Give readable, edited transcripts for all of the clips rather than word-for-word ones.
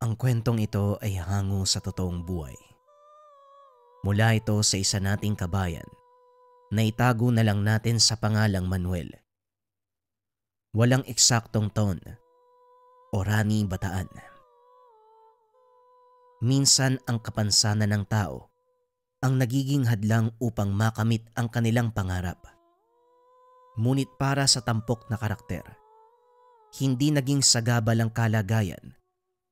Ang kwentong ito ay hango sa totoong buhay. Mula ito sa isa nating kabayan na itago na lang natin sa pangalang Manuel. Walang eksaktong taon o rani bataan. Minsan ang kapansanan ng tao ang nagiging hadlang upang makamit ang kanilang pangarap. Ngunit para sa tampok na karakter, hindi naging sagabal ang kalagayan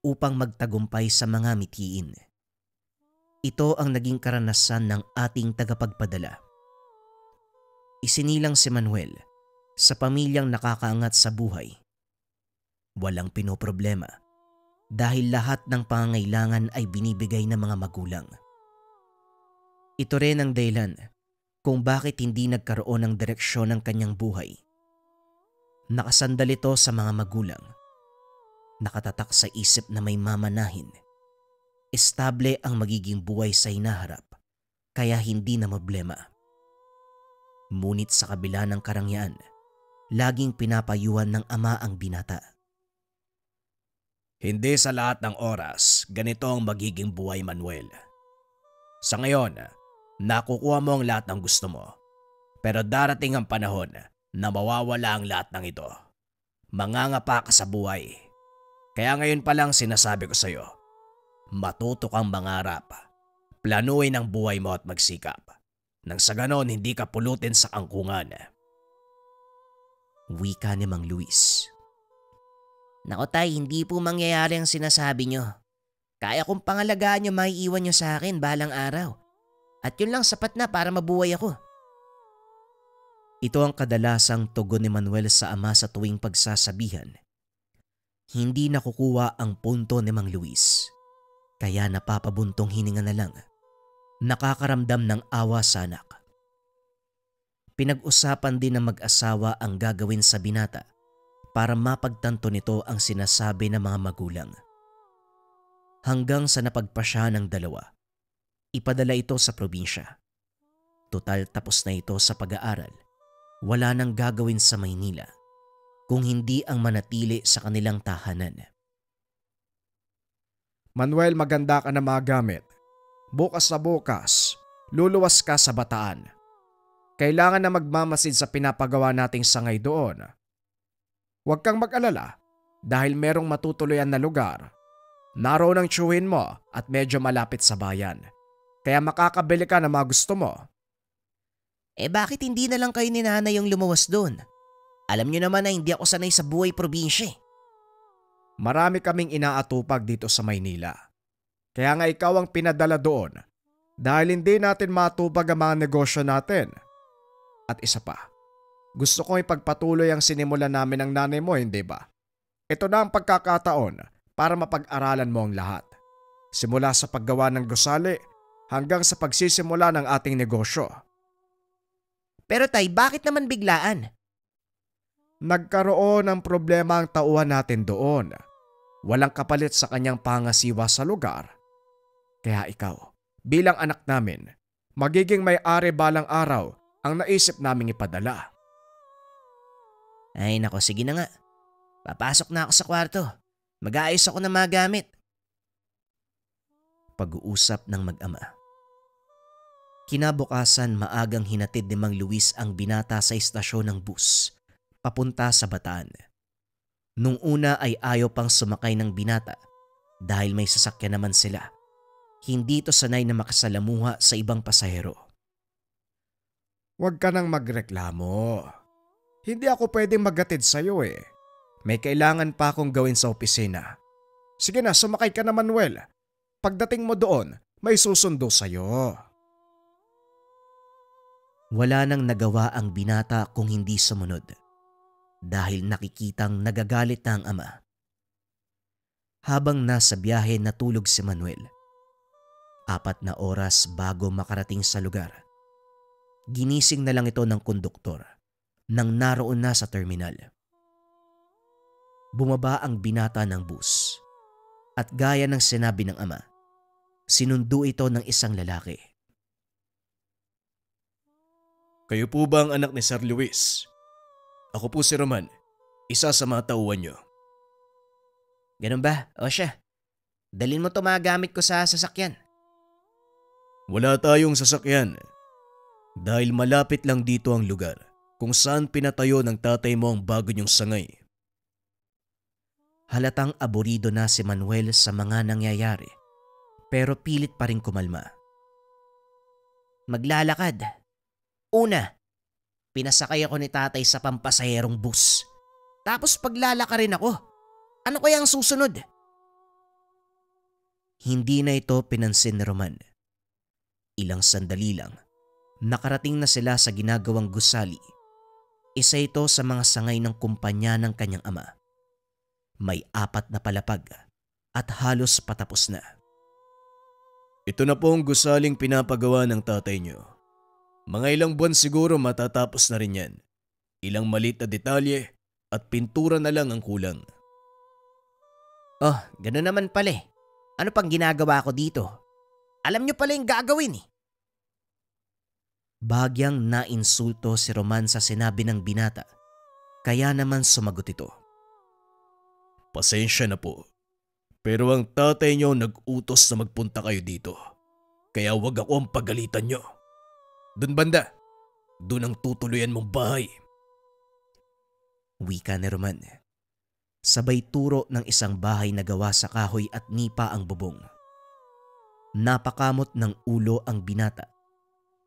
upang magtagumpay sa mga mithiin. Ito ang naging karanasan ng ating tagapagpadala. Isinilang si Manuel sa pamilyang nakakaangat sa buhay. Walang pinoproblema dahil lahat ng pangangailangan ay binibigay ng mga magulang. Ito rin ang dahilan kung bakit hindi nagkaroon ng direksyon ng kanyang buhay. Nakasandal ito sa mga magulang. Nakatatak sa isip na may mamanahin. Estable ang magiging buhay sa hinaharap, kaya hindi na problema. Ngunit sa kabila ng karangyaan, laging pinapayuhan ng ama ang binata. Hindi sa lahat ng oras, ganito ang magiging buhay, Manuel. Sa ngayon, nakukuha mo ang lahat ng gusto mo. Pero darating ang panahon na mawawala ang lahat ng ito. Mangangapa ka sa buhay. Kaya ngayon pa lang sinasabi ko sa iyo, matuto kang mangarap. Planuin ang buhay mo at magsikap. Nang sa ganon hindi ka pulutin sa angkungan. Wika ni Mang Luis. Naku tay, hindi po mangyayari ang sinasabi nyo. Kaya kong pangalagaan nyo, maiiwan nyo sa akin balang araw. At yun lang sapat na para mabuhay ako. Ito ang kadalasang tugon ni Manuel sa ama sa tuwing pagsasabihan. Hindi nakukuha ang punto ni Mang Luis. Kaya napapabuntong hininga na lang. Nakakaramdam ng awa sa anak. Pinag-usapan din ng mag-asawa ang gagawin sa binata para mapagtanto nito ang sinasabi ng mga magulang. Hanggang sa napagpasya ng dalawa, ipadala ito sa probinsya. Total tapos na ito sa pag-aaral. Wala nang gagawin sa Maynila kung hindi ang manatili sa kanilang tahanan. Manuel, maganda ka na mga gamit. Bukas sa bukas, luluwas ka sa Bataan. Kailangan na magmamasid sa pinapagawa nating sangay doon. Huwag kang mag-alala dahil merong matutuloyan na lugar. Naroon ang tiyuhin mo at medyo malapit sa bayan. Kaya makakabili ka ng mga gusto mo. Bakit hindi na lang kayo ni nanay yung lumuwas doon? Alam nyo naman na hindi ako sanay sa buhay probinsya. Marami kaming inaatupag dito sa Maynila. Kaya nga ikaw ang pinadala doon dahil hindi natin matupag ang mga negosyo natin. At isa pa, gusto kong ipagpatuloy ang sinimulan namin ng nanay mo, hindi ba? Ito na ang pagkakataon para mapag-aralan mo ang lahat. Simula sa paggawa ng gusali hanggang sa pagsisimula ng ating negosyo. Pero tay, bakit naman biglaan? Nagkaroon ng problema ang tauhan natin doon. Walang kapalit sa kanyang pangasiwa sa lugar. Kaya ikaw, bilang anak namin, magiging may-ari balang araw ang naisip naming ipadala. Ay nako, sige na nga. Papasok na ako sa kwarto. Mag-aayos ako ng mga gamit. Pag-uusap ng mag-ama. Kinabukasan maagang hinatid ni Mang Luis ang binata sa istasyon ng bus, papunta sa Bataan. Nung una ay ayaw pang sumakay ng binata dahil may sasakyan naman sila. Hindi ito sanay na makasalamuha sa ibang pasahero. Huwag ka nang magreklamo. Hindi ako pwedeng maghatid sa'yo eh. May kailangan pa akong gawin sa opisina. Sige na, sumakay ka na, Manuel. Pagdating mo doon, may susundo sa'yo. Wala nang nagawa ang binata kung hindi sumunod dahil nakikitang nagagalit na ang ama. Habang nasa biyahe natulog si Manuel. 4 na oras bago makarating sa lugar. Ginising na lang ito ng konduktor nang naroon na sa terminal. Bumaba ang binata ng bus at gaya ng sinabi ng ama, sinundo ito ng isang lalaki. Kayo po ba ang anak ni Sir Luis? Ako po si Roman, isa sa mga tauhan niyo. Ganun ba? O siya. Dalhin mo to mga gamit ko sa sasakyan. Wala tayong sasakyan. Dahil malapit lang dito ang lugar kung saan pinatayo ng tatay mo ang bago niyong sangay. Halatang aburido na si Manuel sa mga nangyayari pero pilit pa rin kumalma. Maglalakad. Una, pinasakay ako ni tatay sa pampasaherong bus. Tapos paglalaka rin ako. Ano kaya ang susunod? Hindi na ito pinansin ni Roman. Ilang sandali lang, nakarating na sila sa ginagawang gusali. Isa ito sa mga sangay ng kumpanya ng kanyang ama. May 4 na palapag at halos patapos na. Ito na po ang gusaling pinapagawa ng tatay niyo. Mga ilang buwan siguro matatapos na rin yan. Ilang malit na detalye at pintura na lang ang kulang. Oh, gano'n naman pala eh. Ano pang ginagawa ko dito? Alam niyo pala yung gagawin eh. Bagyang nainsulto si Roman sa sinabi ng binata, kaya naman sumagot ito. Pasensya na po. Pero ang tatay niyo nag-utos na magpunta kayo dito. Kaya wag ako ang pagalitan niyo. Doon banda. Doon ang tutuluyan mong bahay. Wika ni Roman. Sabay turo ng isang bahay na gawa sa kahoy at nipa ang bubong. Napakamot ng ulo ang binata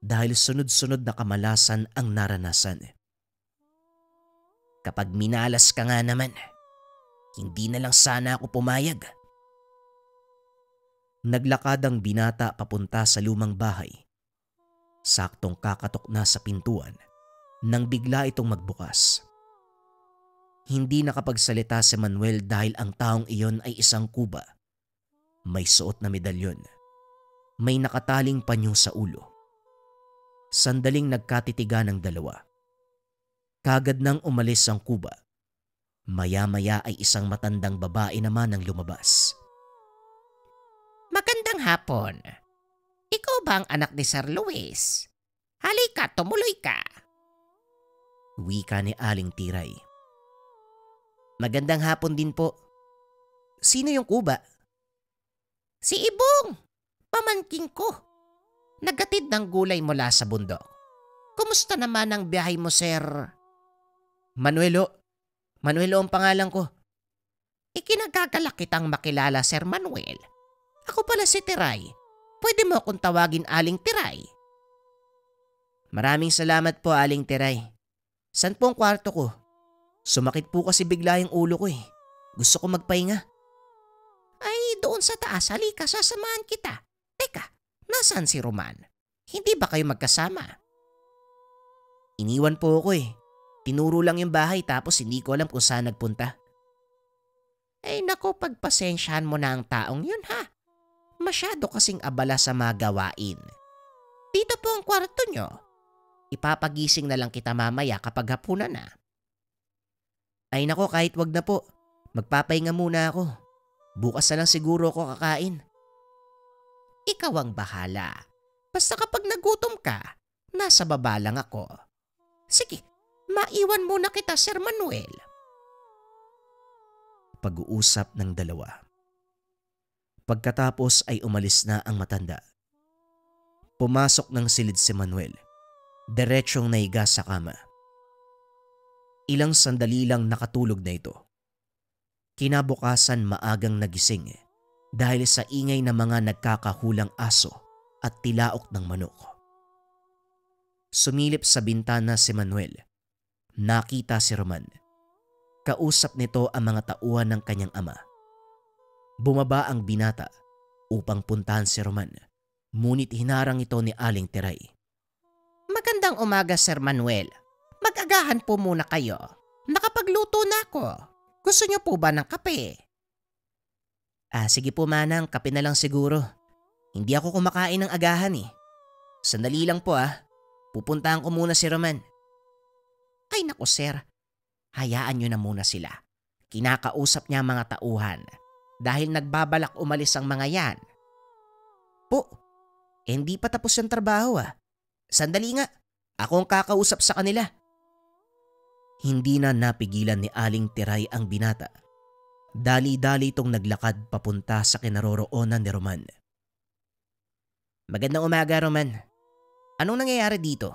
dahil sunod-sunod na kamalasan ang naranasan. Kapag minalas ka nga naman, hindi na lang sana ako pumayag. Naglakad ang binata papunta sa lumang bahay. Saktong kakatok na sa pintuan nang bigla itong magbukas. Hindi nakapagsalita si Manuel dahil ang taong iyon ay isang kuba. May suot na medalyon. May nakataling panyo sa ulo. Sandaling nagkatitigan ng dalawa. Kagad nang umalis ang kuba, maya-maya ay isang matandang babae naman ang lumabas. Magandang hapon. Ikaw ba ang anak ni Sir Luis? Halika, tumuloy ka. Wika ni Aling Tiray. Magandang hapon din po. Sino yung kuba? Si Ibong, pamangkin ko. Nagatid ng gulay mula sa bundok. Kumusta naman ang biyahe mo, sir? Manuelo. Manuelo ang pangalan ko. Ikinagagalak kitang makilala, Sir Manuel. Ako pala si Tiray. Pwede mo akong tawagin Aling Tiray. Maraming salamat po, Aling Tiray. San po ang kwarto ko? Sumakit po kasi bigla yung ulo ko eh. Gusto ko magpahinga. Ay, doon sa taas. Halika, sasamahan kita. Teka, nasaan si Roman? Hindi ba kayo magkasama? Iniwan po ako eh. Tinuro lang yung bahay tapos hindi ko alam kung saan nagpunta. Ay nako, pagpasensyahan mo na ang taong yun ha. Masyado kasing abala sa mga gawain. Dito po ang kwarto nyo. Ipapagising na lang kita mamaya kapag hapunan na. Ay nako, kahit wag na po. Magpapahinga muna ako. Bukas na lang siguro ako kakain. Ikaw ang bahala. Basta kapag nagutom ka, nasa baba lang ako. Sige, maiwan muna kita, Sir Manuel. Pag-uusap ng dalawa. Pagkatapos ay umalis na ang matanda. Pumasok ng silid si Manuel. Diretsyong naiga sa kama. Ilang sandali lang nakatulog na ito. Kinabukasan maagang nagising dahil sa ingay ng mga nagkakahulang aso at tilaok ng manok. Sumilip sa bintana si Manuel. Nakita si Roman. Kausap nito ang mga tauhan ng kanyang ama. Bumaba ang binata upang puntahan si Roman, ngunit hinarang ito ni Aling Tiray. Magandang umaga, Sir Manuel. Mag-agahan po muna kayo. Nakapagluto na ako. Gusto niyo po ba ng kape? Sige po manang, kape na lang siguro. Hindi ako kumakain ng agahan eh. Sandali lang po Pupuntahan ko muna si Roman. Ay naku, sir. Hayaan niyo na muna sila. Kinakausap niya mga tauhan dahil nagbabalak umalis ang mga yan. Po, hindi pa tapos yung trabaho Sandali nga, ako ang kakausap sa kanila. Hindi na napigilan ni Aling Tiray ang binata Dali-dali itong naglakad papunta sa kinaroroonan ni Roman. Magandang umaga, Roman. Anong nangyayari dito?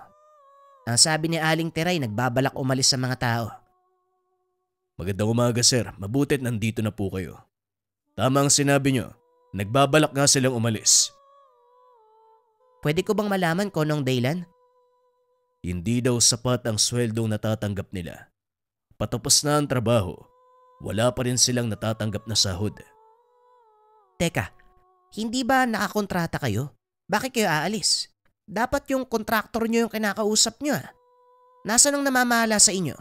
Ang sabi ni Aling Teray, nagbabalak umalis sa mga tao. Magandang umaga sir, mabutit nandito na po kayo. Tama ang sinabi nyo, nagbabalak nga silang umalis. Pwede ko bang malaman kung anong dahilan? Hindi daw sapat ang sweldong natatanggap nila. Patapos na ang trabaho, wala pa rin silang natatanggap na sahod. Teka, hindi ba nakakontrata kayo? Bakit kayo aalis? Dapat yung kontraktor nyo yung kinakausap nyo. Nasaan ang namamahala sa inyo?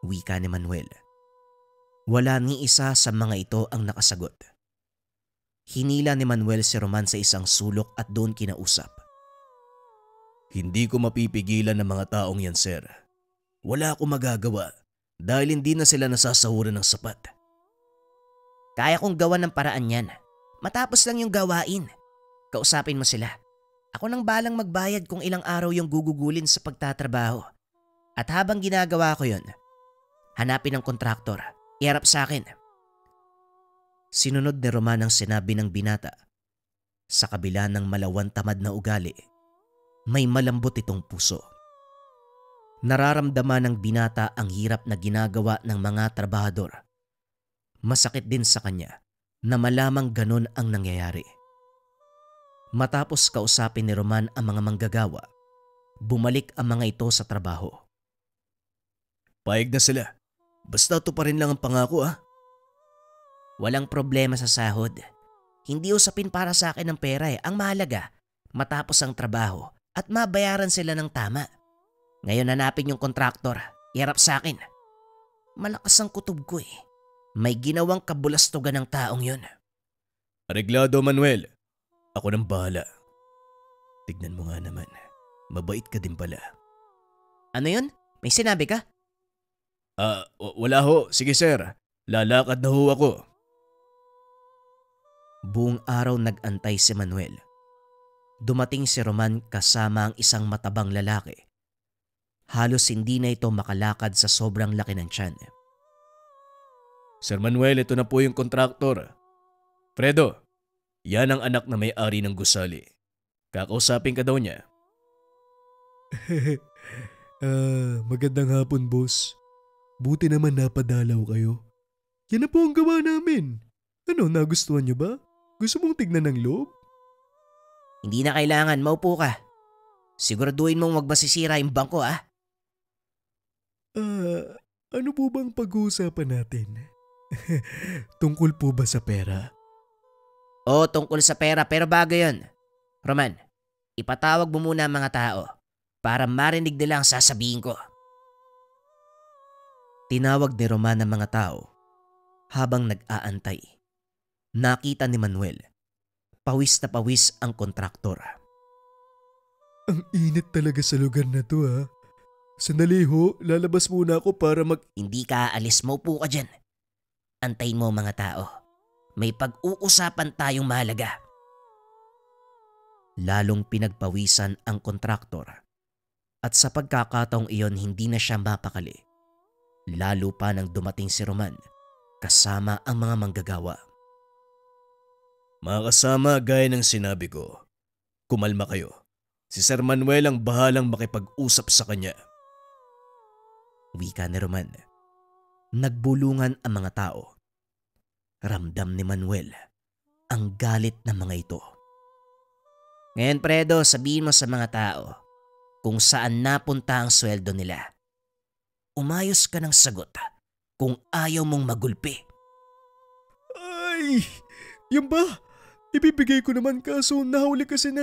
Wika ni Manuel. Wala ni isa sa mga ito ang nakasagot. Hinila ni Manuel si Roman sa isang sulok at doon kinausap. Hindi ko mapipigilan ng mga taong yan sir. Wala akong magagawa dahil hindi na sila nasasahuran ng sapat. Kaya kong gawan ng paraan yan. Matapos lang yung gawain. Kausapin mo sila. Ako nang balang magbayad kung ilang araw yung gugugulin sa pagtatrabaho. At habang ginagawa ko yun, hanapin ang kontraktor. Iharap sa akin. Sinunod ni Roman ang sinabi ng binata. Sa kabila ng malawan tamad na ugali, may malambot itong puso. Nararamdaman ng binata ang hirap na ginagawa ng mga trabahador. Masakit din sa kanya na malamang ganun ang nangyayari. Matapos kausapin ni Roman ang mga manggagawa, bumalik ang mga ito sa trabaho. Paig na sila. Basta ito pa rin lang ang pangako Walang problema sa sahod. Hindi usapin para sa akin ng pera Ang mahalaga, matapos ang trabaho at mabayaran sila ng tama. Ngayon hanapin yung kontraktor. Iharap sa akin. Malakas ang kutob ko May ginawang kabulastugan ng taong yun. Areglado Manuel. Ako nang bahala. Tignan mo nga naman. Mabait ka din pala. Ano yun? May sinabi ka? Wala ho. Sige sir. Lalakad na ho ako. Buong araw nag-antay si Manuel. Dumating si Roman kasama ang isang matabang lalaki. Halos hindi na ito makalakad sa sobrang laki ng tiyan. Sir Manuel, ito na po yung kontraktor. Fredo, yan ang anak na may-ari ng gusali. Kakausapin ka daw niya. Magandang hapon, boss. Buti naman napadalaw kayo. Yan na po ang gawa namin. Ano, nagustuhan niyo ba? Gusto mong tignan ng loob? Hindi na kailangan, maupo ka. Siguraduhin mong wag masisira yung bangko Ano po bang pag-uusapan natin? Tungkol po ba sa pera? Oo, tungkol sa pera pero bago yun. Roman, ipatawag mo muna ang mga tao para marinig nila ang sasabihin ko. Tinawag ni Roman ang mga tao habang nag-aantay. Nakita ni Manuel. Pawis na pawis ang kontraktor. Ang init talaga sa lugar na to Sandali ho, lalabas muna ako para Hindi ka aalis, maupo ka dyan. Antayin mo mga tao. May pag-uusapan tayong mahalaga. Lalong pinagpawisan ang kontraktor. At sa pagkakataong iyon hindi na siya mapakali. Lalo pa nang dumating si Roman kasama ang mga manggagawa. Mga kasama, gaya ng sinabi ko, kumalma kayo. Si Sir Manuel ang bahalang makipag-usap sa kanya. Wika ni Roman. Nagbulungan ang mga tao. Ramdam ni Manuel ang galit ng mga ito. Ngayon, Fredo, sabihin mo sa mga tao kung saan napunta ang sweldo nila. Umayos ka ng sagot kung ayaw mong magulpi. Ay! Yan ba? Ibibigay ko naman kaso nahuli kasi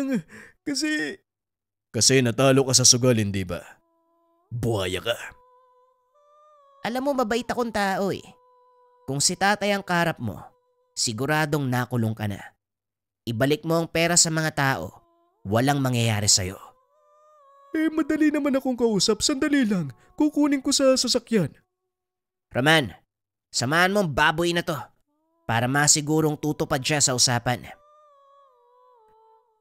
Kasi natalo ka sa sugal, hindi ba? Buhaya ka. Alam mo, mabait akong tao Kung si tatay ang karap mo, siguradong nakulong ka na. Ibalik mo ang pera sa mga tao, walang mangyayari sa'yo. Madali naman akong kausap. Sandali lang. Kukunin ko sa sasakyan. Roman, samahan mo ang baboy na to para masigurong tutupad siya sa usapan.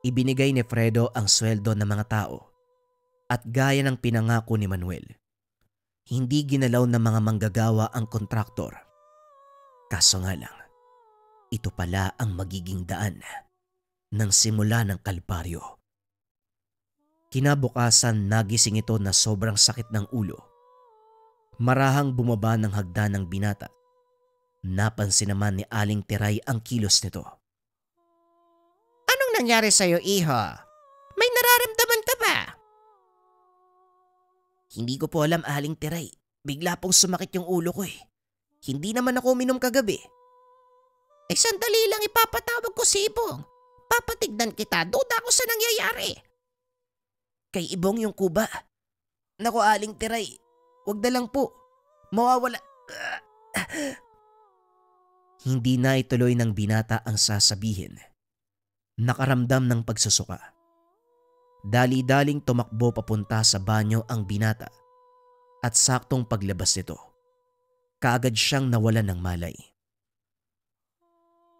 Ibinigay ni Fredo ang sweldo ng mga tao at gaya ng pinangako ni Manuel, hindi ginalaw ng mga manggagawa ang kontraktor. Kaso nga lang, ito pala ang magiging daan ng simula ng kalbaryo. Kinabukasan nagising ito na sobrang sakit ng ulo. Marahang bumaba ng hagdan ng binata. Napansin naman ni Aling Tiray ang kilos nito. Anong nangyari sa'yo, iho? May nararamdaman ka ba? Hindi ko po alam, Aling Tiray. Bigla pong sumakit yung ulo ko eh. Hindi naman ako uminom kagabi. Eh sandali lang, ipapatawag ko si Ibong. Papatignan kita, duda ako sa nangyayari. Kay Ibong yung kuba. Naku, Aling Tiray. Wag na lang po. Mawawala. Hindi na ituloy ng binata ang sasabihin. Nakaramdam ng pagsusuka. Dali-daling tumakbo papunta sa banyo ang binata at saktong paglabas nito, kaagad siyang nawalan ng malay.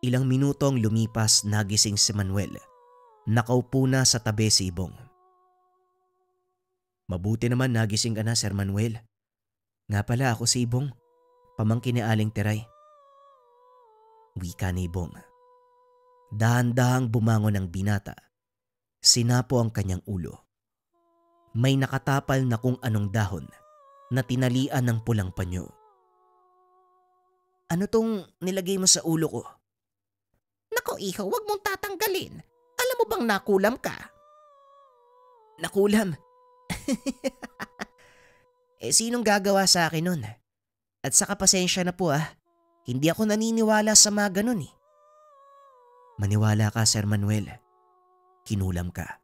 Ilang minutong lumipas nagising si Manuel. Nakaupo na sa tabi si Ibong. Mabuti naman nagising ka na, Sir Manuel. Nga pala ako si Ibong, pamangkin ni Aling Tiray. Wika ni Ibong. Dahan-dahang bumangon ang binata. Sinapo ang kanyang ulo. May nakatapal na kung anong dahon na tinalian ng pulang panyo. Ano tong nilagay mo sa ulo ko? Nako, iho, wag mong tatanggalin. Alam mo bang nakulam ka? Nakulam? Sinong gagawa sa akin nun? At saka pasensya na po ah. Hindi ako naniniwala sa mga ganun eh. Maniwala ka, Sir Manuel. Kinulam ka.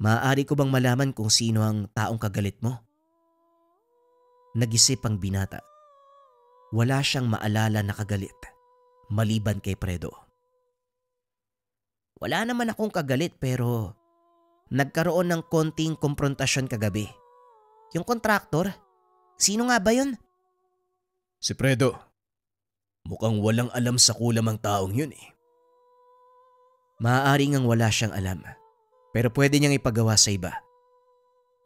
Maaari ko bang malaman kung sino ang taong kagalit mo? Nag-isip ang binata. Wala siyang maalala na kagalit, maliban kay Fredo. Wala naman akong kagalit pero nagkaroon ng konting komprontasyon kagabi. Yung kontraktor, sino nga ba yun? Si Fredo. Mukhang walang alam sa kulam ang taong yun eh. Maaari ngang wala siyang alam, pero pwede niyang ipagawa sa iba.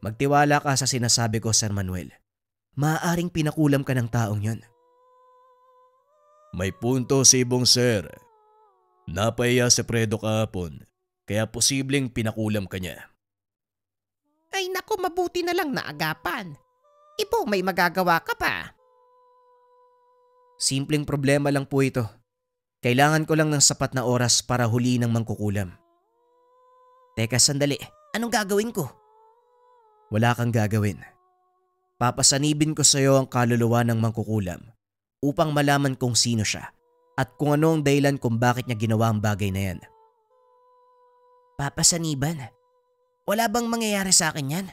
Magtiwala ka sa sinasabi ko, Sir Manuel. Maaaring pinakulam ka ng taong yun. May punto si Ibong, sir. Napahiya si Fredo kahapon, kaya posibleng pinakulam ka niya. Ay nako, mabuti na lang naagapan. Ibong, may magagawa ka pa. Simpleng problema lang po ito. Kailangan ko lang ng sapat na oras para huliin ng mangkukulam. Teka, sandali. Anong gagawin ko? Wala kang gagawin. Papasanibin ko sa iyo ang kaluluwa ng mangkukulam upang malaman kung sino siya at kung ano ang dahilan kung bakit niya ginawa ang bagay na yan. Papasaniban? Wala bang mangyayari sa akin yan?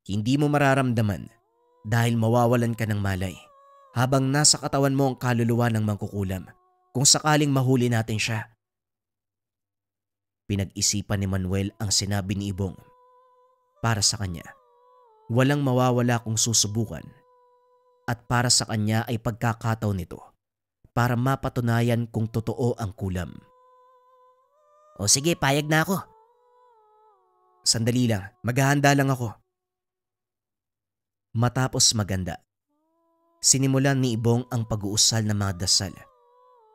Hindi mo mararamdaman dahil mawawalan ka ng malay habang nasa katawan mo ang kaluluwa ng mangkukulam kung sakaling mahuli natin siya. Pinag-isipan ni Manuel ang sinabi ni Ibong. Para sa kanya, walang mawawala kung susubukan at para sa kanya ay pagkakataon nito para mapatunayan kung totoo ang kulam. O sige, payag na ako. Sandali lang, maghahanda lang ako. Matapos maganda, sinimulan ni Ibong ang pag-uusal ng mga dasal,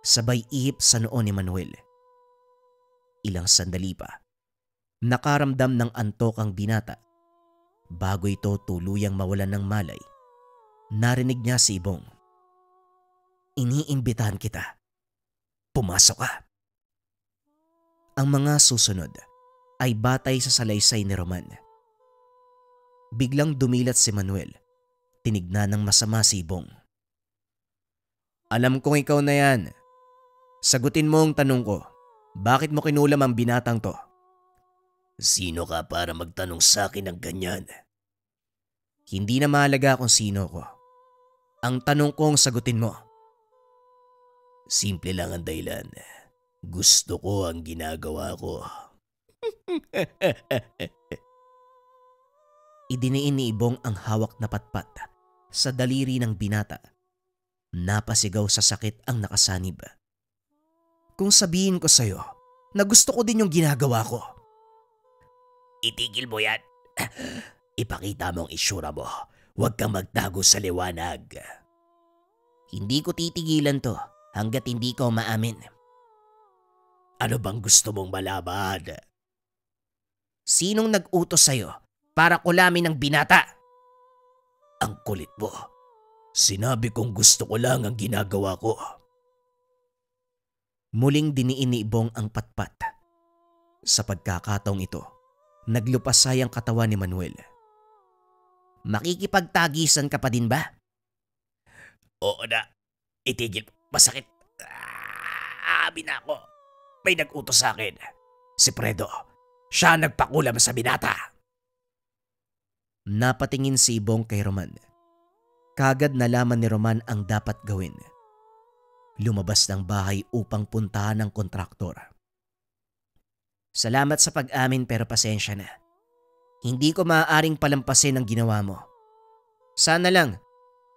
sabay ihip sa noo ni Manuel. Ilang sandali pa, nakaramdam ng antok ang binata. Bago ito tuluyang mawalan ng malay, narinig niya si Ibong. Iniimbitahan kita. Pumasok ka. Ang mga susunod ay batay sa salaysay ni Roman. Biglang dumilat si Manuel. Tinignan ng masama si Ibong. Alam kong ikaw na yan. Sagutin mo ang tanong ko. Bakit mo kinulam ang binatang to? Sino ka para magtanong sa akin ng ganyan? Hindi na mahalaga kung sino ko. Ang tanong kong sagutin mo. Simple lang ang dahilan. Gusto ko ang ginagawa ko. Idiniin ni Ibong ang hawak na patpat sa daliri ng binata. Napasigaw sa sakit ang nakasanib. Kung sabihin ko sa'yo na gusto ko din yung ginagawa ko. Itigil mo yan. Ipakita mo ang itsura mo. Huwag kang magtago sa liwanag. Hindi ko titigilan to hanggat hindi ko maamin. Ano bang gusto mong malaman? Sinong nag-utos sa'yo para kulamin ng binata? Ang kulit mo. Sinabi kong gusto ko lang ang ginagawa ko. Muling diniin ni Ibong ang patpat. Sa pagkakataong ito, naglupasay ang katawan ni Manuel. Makikipagtagisan ka pa din ba? Oo na. Itigil. Masakit. Aamin na ako. May nag-utos sa akin. Si Fredo. Siya ang nagpakulam sa binata. Napatingin si Ibong kay Roman. Kagad nalaman ni Roman ang dapat gawin. Lumabas ng bahay upang puntahan ng kontraktor. Salamat sa pag-amin pero pasensya na. Hindi ko maaaring palampasin ang ginawa mo. Sana lang,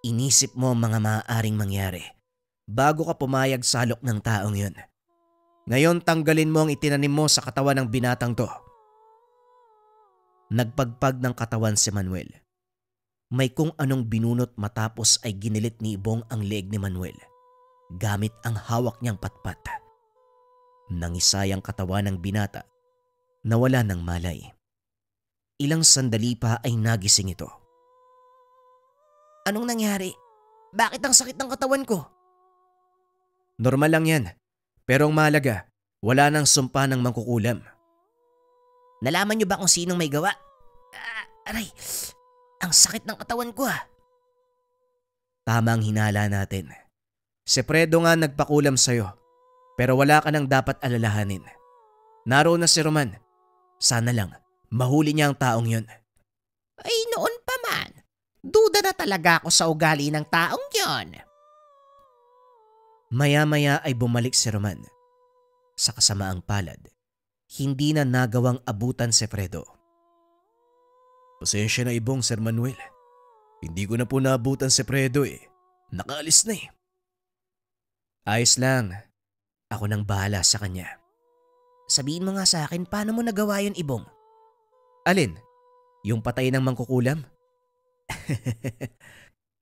inisip mo ang mga maaaring mangyari bago ka pumayag sa alok ng taong yun. Ngayon tanggalin mo ang itinanim mo sa katawan ng binatang to. Nagpagpag ng katawan si Manuel. May kung anong binunot matapos ay ginilit ni Ibong ang leeg ni Manuel gamit ang hawak niyang patpat. Nangisay ang katawan ng binata, nawala ng malay. Ilang sandali pa ay nagising ito. Anong nangyari? Bakit ang sakit ng katawan ko? Normal lang yan, pero ang mahalaga, wala nang sumpa ng mangkukulam. Nalaman niyo ba kung sinong may gawa? Aray, ang sakit ng katawan ko ah. Tama ang hinala natin. Si Fredo nga nagpakulam sa'yo, pero wala ka nang dapat alalahanin. Naroon na si Roman. Sana lang, mahuli niya ang taong yun. Ay noon pa man, duda na talaga ako sa ugali ng taong yon. Maya-maya ay bumalik si Roman. Sa kasamaang palad, hindi na nagawang abutan si Fredo. Pasensya na Ibong, Sir Manuel. Hindi ko na po naabutan si Fredo eh. Nakaalis na eh. Ayos lang. Ako nang bahala sa kanya. Sabihin mo nga sa akin, paano mo nagawa yun, Ibong? Alin? Yung patay ng mangkukulam?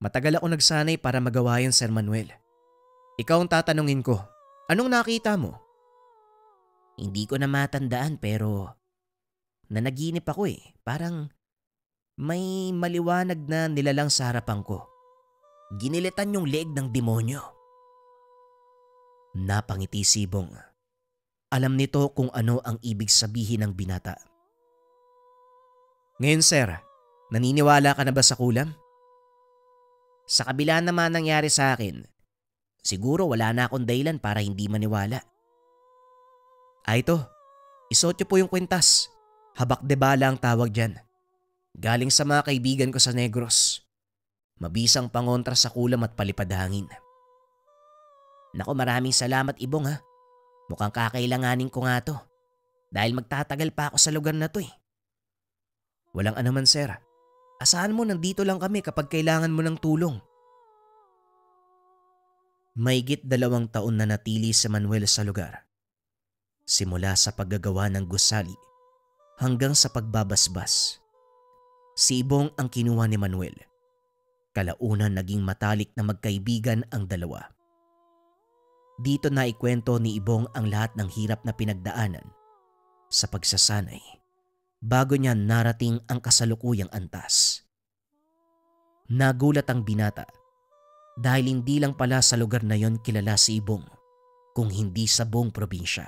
Matagal ako nagsanay para magawa yun, Sir Manuel. Ikaw ang tatanungin ko, anong nakita mo? Hindi ko na matandaan pero nanaginip ako eh. Parang may maliwanag na nilalang sa harapan ko. Ginilitan yung leeg ng demonyo. Napangiti si Ibong. Alam nito kung ano ang ibig sabihin ng binata. Ngayon sir, naniniwala ka na ba sa kulam? Sa kabila naman nangyari sa akin, siguro wala na akong dahilan para hindi maniwala. Ito, isuot niyo po yung kwintas. Habak de bala ang tawag dyan. Galing sa mga kaibigan ko sa Negros. Mabisang pangontra sa kulam at palipad hangin. Naku, maraming salamat Ibong ha. Mukhang kakailanganin ko nga to. Dahil magtatagal pa ako sa lugar na to eh. Walang anuman sir. Asahan mo nandito lang kami kapag kailangan mo ng tulong. Mahigit 2 taon na natili si Manuel sa lugar. Simula sa paggagawa ng gusali hanggang sa pagbabasbas. Si Ibong ang kinuha ni Manuel. Kalaunan naging matalik na magkaibigan ang dalawa. Dito na ikwento ni Ibong ang lahat ng hirap na pinagdaanan sa pagsasanay bago niya narating ang kasalukuyang antas. Nagulat ang binata dahil hindi lang pala sa lugar na yon kilala si Ibong kung hindi sa buong probinsya.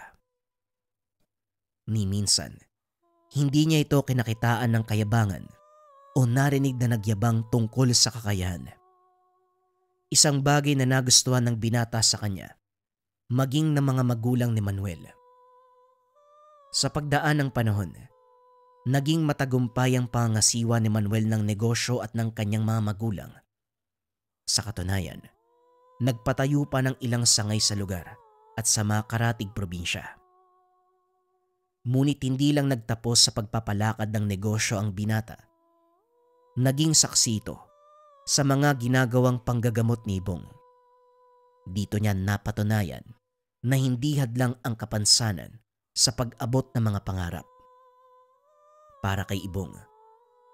Ni minsan, hindi niya ito kinakitaan ng kayabangan o narinig na nagyabang tungkol sa kakayahan. Isang bagay na nagustuhan ng binata sa kanya, maging ng mga magulang ni Manuel. Sa pagdaan ng panahon, naging matagumpay ang pangasiwa ni Manuel ng negosyo at ng kanyang mga magulang. Sa katunayan, nagpatayo pa ng ilang sangay sa lugar at sa mga karatig probinsya. Ngunit hindi lang nagtapos sa pagpapalakad ng negosyo ang binata. Naging saksi ito sa mga ginagawang panggagamot ni Ibong. Dito niya napatunayan na hindi hadlang ang kapansanan sa pag-abot ng mga pangarap. Para kay Ibong,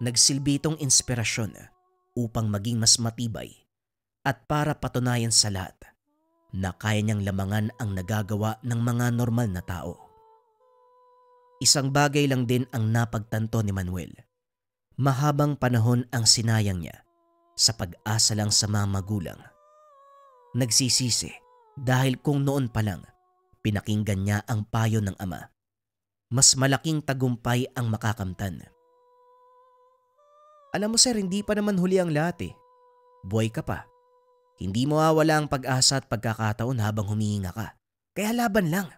nagsilbi itong inspirasyon upang maging mas matibay At para patunayan sa lahat na kaya niyang lamangan ang nagagawa ng mga normal na tao. Isang bagay lang din ang napagtanto ni Manuel. Mahabang panahon ang sinayang niya sa pag-asa lang sa mga magulang. Nagsisisi dahil kung noon pa lang pinakinggan niya ang payo ng ama, mas malaking tagumpay ang makakamtan. Alam mo sir, hindi pa naman huli ang lahat eh. Buhay ka pa. Hindi mo mawawala ang pag-asa at pagkakataon habang humihinga ka. Kaya laban lang.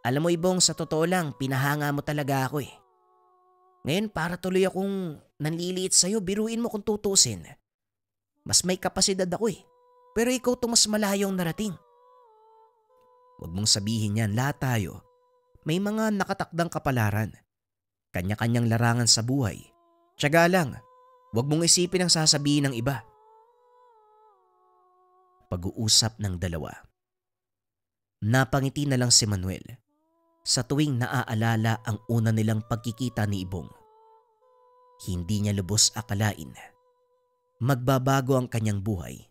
Alam mo Ibong, sa totoo lang, pinahanga mo talaga ako eh. Ngayon para tuloy akong nanliliit sa'yo, biruin mo kung tutusin. Mas may kapasidad ako eh. Pero ikaw to mas malayong narating. Huwag mong sabihin yan, lahat tayo. May mga nakatakdang kapalaran. Kanya-kanyang larangan sa buhay. Tiyaga lang, huwag mong isipin ang sasabihin ng iba. Pag-uusap ng dalawa. Napangiti na lang si Manuel sa tuwing naaalala ang una nilang pagkikita ni Ibong. Hindi niya lubos akalain. Magbabago ang kanyang buhay.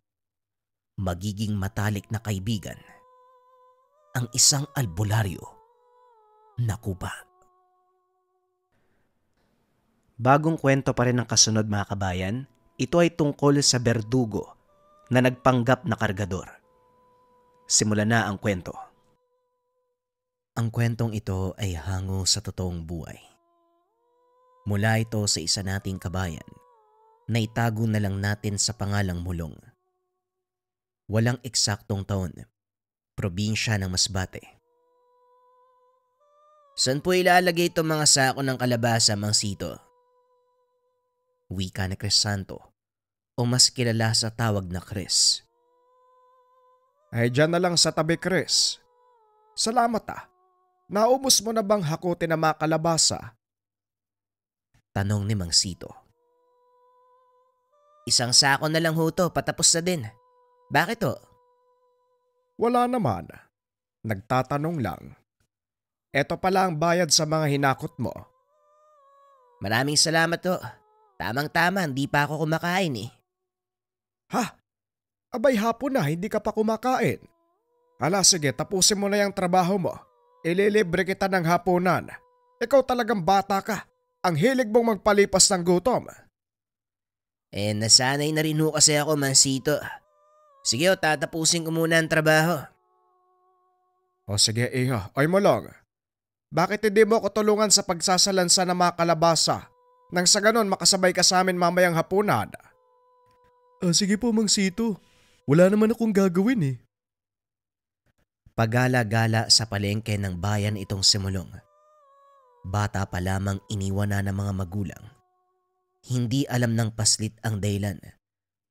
Magiging matalik na kaibigan. Ang isang albularyo na kuba. Bagong kwento pa rin ang kasunod mga kabayan. Ito ay tungkol sa berdugo na nagpanggap na kargador. Simulan na ang kwento. Ang kwentong ito ay hango sa totoong buhay. Mula ito sa isa nating kabayan na itago na lang natin sa pangalang Mulong. Walang eksaktong taon, probinsya ng Masbate. Saan po ilalagay itong mga sako ng kalabasa, Mang Sito? Wika ni Crisanto o mas kilala sa tawag na Chris. Ay dyan na lang sa tabi, Chris. Salamat ah. Naubos mo na bang hakutin na mga kalabasa? Tanong ni Mang Sito. Isang sako na lang ho to, patapos na din. Bakit ho? Wala naman. Nagtatanong lang. Eto pala ang bayad sa mga hinakot mo. Maraming salamat ho. Tamang-tama, hindi pa ako kumakain eh. Ha? Abay hapon na, hindi ka pa kumakain. Ala sige, tapusin mo na yung trabaho mo. Ililibre kita ng hapunan. Ikaw talagang bata ka. Ang hilig mong magpalipas ng gutom. Nasanay na rin ho kasi ako, Mang Sito. Sige ho, tatapusin ko muna ang trabaho. O sige, iho. Oy Mulong. Bakit hindi mo ko tulungan sa pagsasalansa ng mga kalabasa? Nang sa ganon makasabay ka sa amin mamayang hapunan. Sige po Mang Sito. Wala naman akong gagawin eh. Pagala-gala sa palengke ng bayan itong si Mulong. Bata pa lamang iniwan na ng mga magulang. Hindi alam ng paslit ang dahilan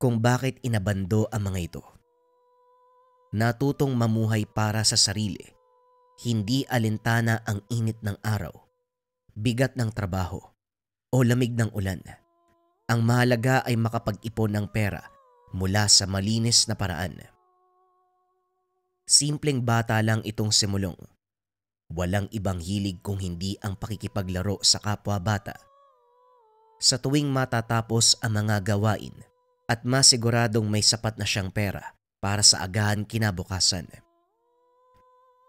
kung bakit inabando ang mga ito. Natutong mamuhay para sa sarili. Hindi alintana ang init ng araw, bigat ng trabaho, o lamig ng ulan. Ang mahalaga ay makapag-ipon ng pera mula sa malinis na paraan. Simpleng bata lang itong si Mulong. Walang ibang hilig kung hindi ang pakikipaglaro sa kapwa bata. Sa tuwing matatapos ang mga gawain at masiguradong may sapat na siyang pera para sa agahan kinabukasan.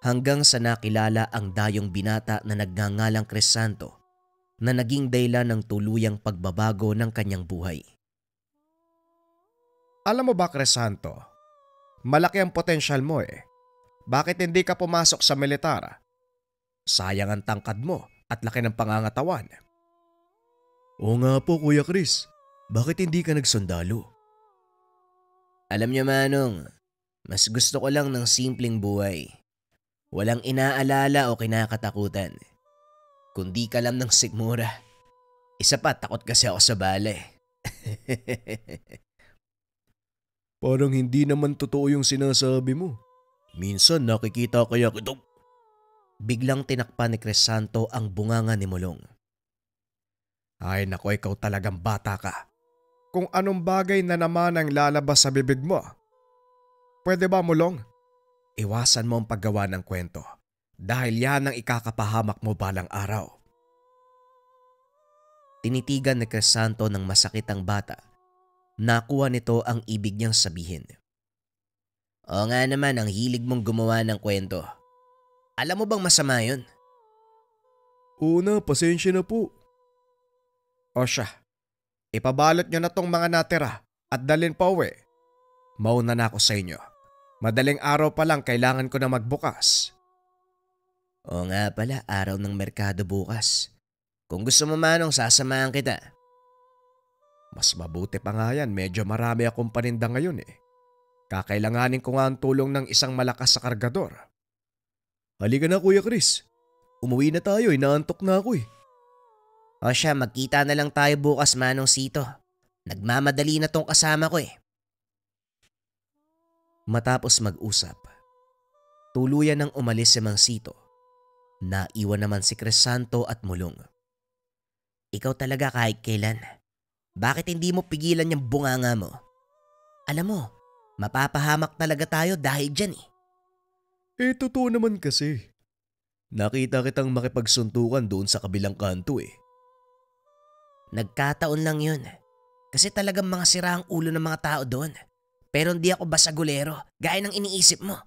Hanggang sa nakilala ang dayong binata na nagngangalang Crisanto na naging dahilan ng tuluyang pagbabago ng kanyang buhay. Alam mo ba, Crisanto? Malaki ang potensyal mo eh. Bakit hindi ka pumasok sa militar? Sayang ang tangkad mo at laki ng pangangatawan. Oo nga po Kuya Chris. Bakit hindi ka nagsundalo? Alam niyo Manong, mas gusto ko lang ng simpleng buhay. Walang inaalala o kinakatakutan. Kundi ka lang ng sigmura. Isa pa, takot kasi ako sa bala eh. Parang hindi naman totoo yung sinasabi mo. Minsan nakikita kaya kita. Biglang tinakpan ni Crisanto ang bunganga ni Mulong. Ay nako, ikaw talagang bata ka. Kung anong bagay na naman ang lalabas sa bibig mo. Pwede ba, Mulong? Iwasan mo ang paggawa ng kwento dahil yan ang ikakapahamak mo balang araw. Tinitigan ni Crisanto ng masakit ang bata Nakuha nito ang ibig niyang sabihin. O nga naman, ang hilig mong gumawa ng kwento. Alam mo bang masama yun? Oo na, pasensya na po. O siya, ipabalot nyo na tong mga natira at dalhin pa uwi. Mauna na ako sa inyo. Madaling araw pa lang kailangan ko na magbukas. O nga pala, araw ng merkado bukas. Kung gusto mo manong, sasamahan kita. Mas mabuti pa nga yan, medyo marami akong paninda ngayon eh. Kakailanganin ko nga ang tulong ng isang malakas sa kargador. Halika na Kuya Chris. Umuwi na tayo, inaantok na ako eh. O siya, magkita na lang tayo bukas manong Sito. Nagmamadali na tong kasama ko eh. Matapos mag-usap, tuluyan nang umalis si Mang Sito. Naiwan naman si Crisanto at Mulong. Ikaw talaga kahit kailan. Bakit hindi mo pigilan yung bunganga mo? Alam mo, mapapahamak talaga tayo dahil dyan eh. Totoo naman kasi. Nakita kitang makipagsuntukan doon sa kabilang kanto eh. Nagkataon lang yun. Kasi talagang mga sira ang ulo ng mga tao doon. Pero hindi ako basagulero, gaya ng iniisip mo.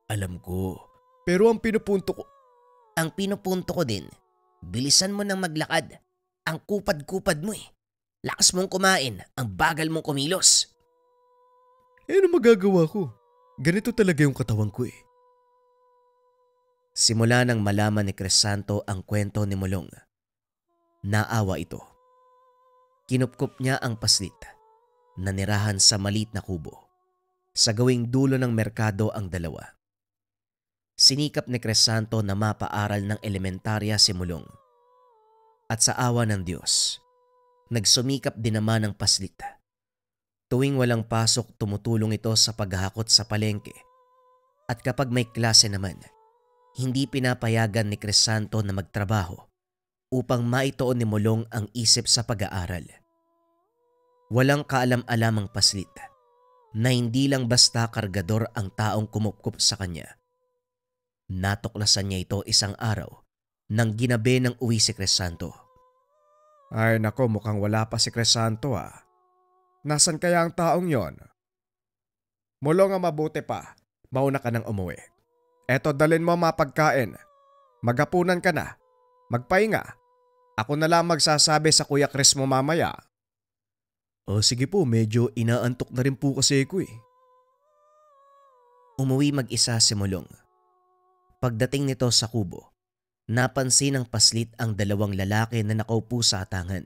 Alam ko, pero ang pinupunto ko... Ang pinupunto ko din, bilisan mo nang maglakad. Ang kupad-kupad mo eh. Lakas mong kumain, ang bagal mong kumilos. Ano magagawa ko? Ganito talaga yung katawan ko eh. Simula nang malaman ni Crisanto ang kwento ni Mulong, naawa ito. Kinupkup niya ang paslit. Nanirahan sa maliit na kubo. Sa gawing dulo ng merkado ang dalawa. Sinikap ni Crisanto na mapaaral ng elementarya si Mulong. At sa awa ng Diyos, nagsumikap din naman ng paslit. Tuwing walang pasok, tumutulong ito sa paghahakot sa palengke. At kapag may klase naman, hindi pinapayagan ni Crisanto na magtrabaho upang maituon ni Mulong ang isip sa pag-aaral. Walang kaalam-alamang paslit na hindi lang basta kargador ang taong kumupkup sa kanya. Natuklasan niya ito isang araw nang ginabi ng uwi si Crisanto. Ay nako, mukhang wala pa si Crisanto ah. Nasaan kaya ang taong yon? Mulong nga mabuti pa, mauna ka nang umuwi. Eto, dalhin mo mapagkain. Maghapunan ka na. Magpahinga. Ako na lang magsasabi sa Kuya Chris mo mamaya. O sige po, medyo inaantok na rin po kasi ako eh. Umuwi mag-isa si Mulong. Pagdating nito sa kubo, napansin ng paslit ang dalawang lalaki na nakaupo sa atangan.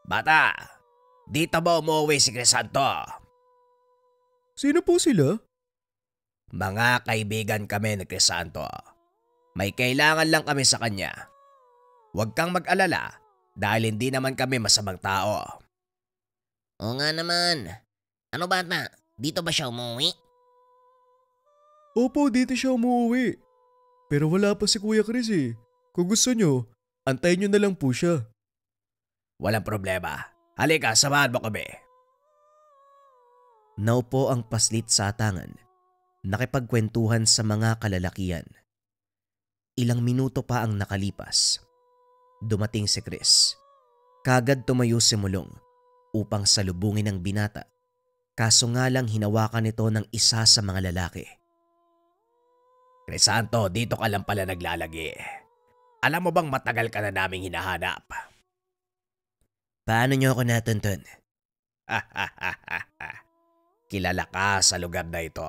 Bata, dito ba umuwi si Crisanto? Sino po sila? Mga kaibigan kami ni Crisanto. May kailangan lang kami sa kanya. Huwag kang mag-alala dahil hindi naman kami masamang tao. Oo nga naman. Ano bata? Dito ba siya umuwi? Opo, dito siya umuwi. Pero wala pa si Kuya Chris eh. Kung gusto nyo, antayin nyo na lang po siya. Walang problema. Halika, samahan mo kami. Naupo ang paslit sa atangan. Nakipagkwentuhan sa mga kalalakian. Ilang minuto pa ang nakalipas. Dumating si Chris. Kagad tumayo si Mulong upang salubungin ang binata. Kaso nga lang hinawakan ito ng isa sa mga lalaki. Crisanto, dito ka lang pala naglalagi. Alam mo bang matagal ka na naming hinahanap? Paano niyo ako natuntun? Kilala ka sa lugar na ito.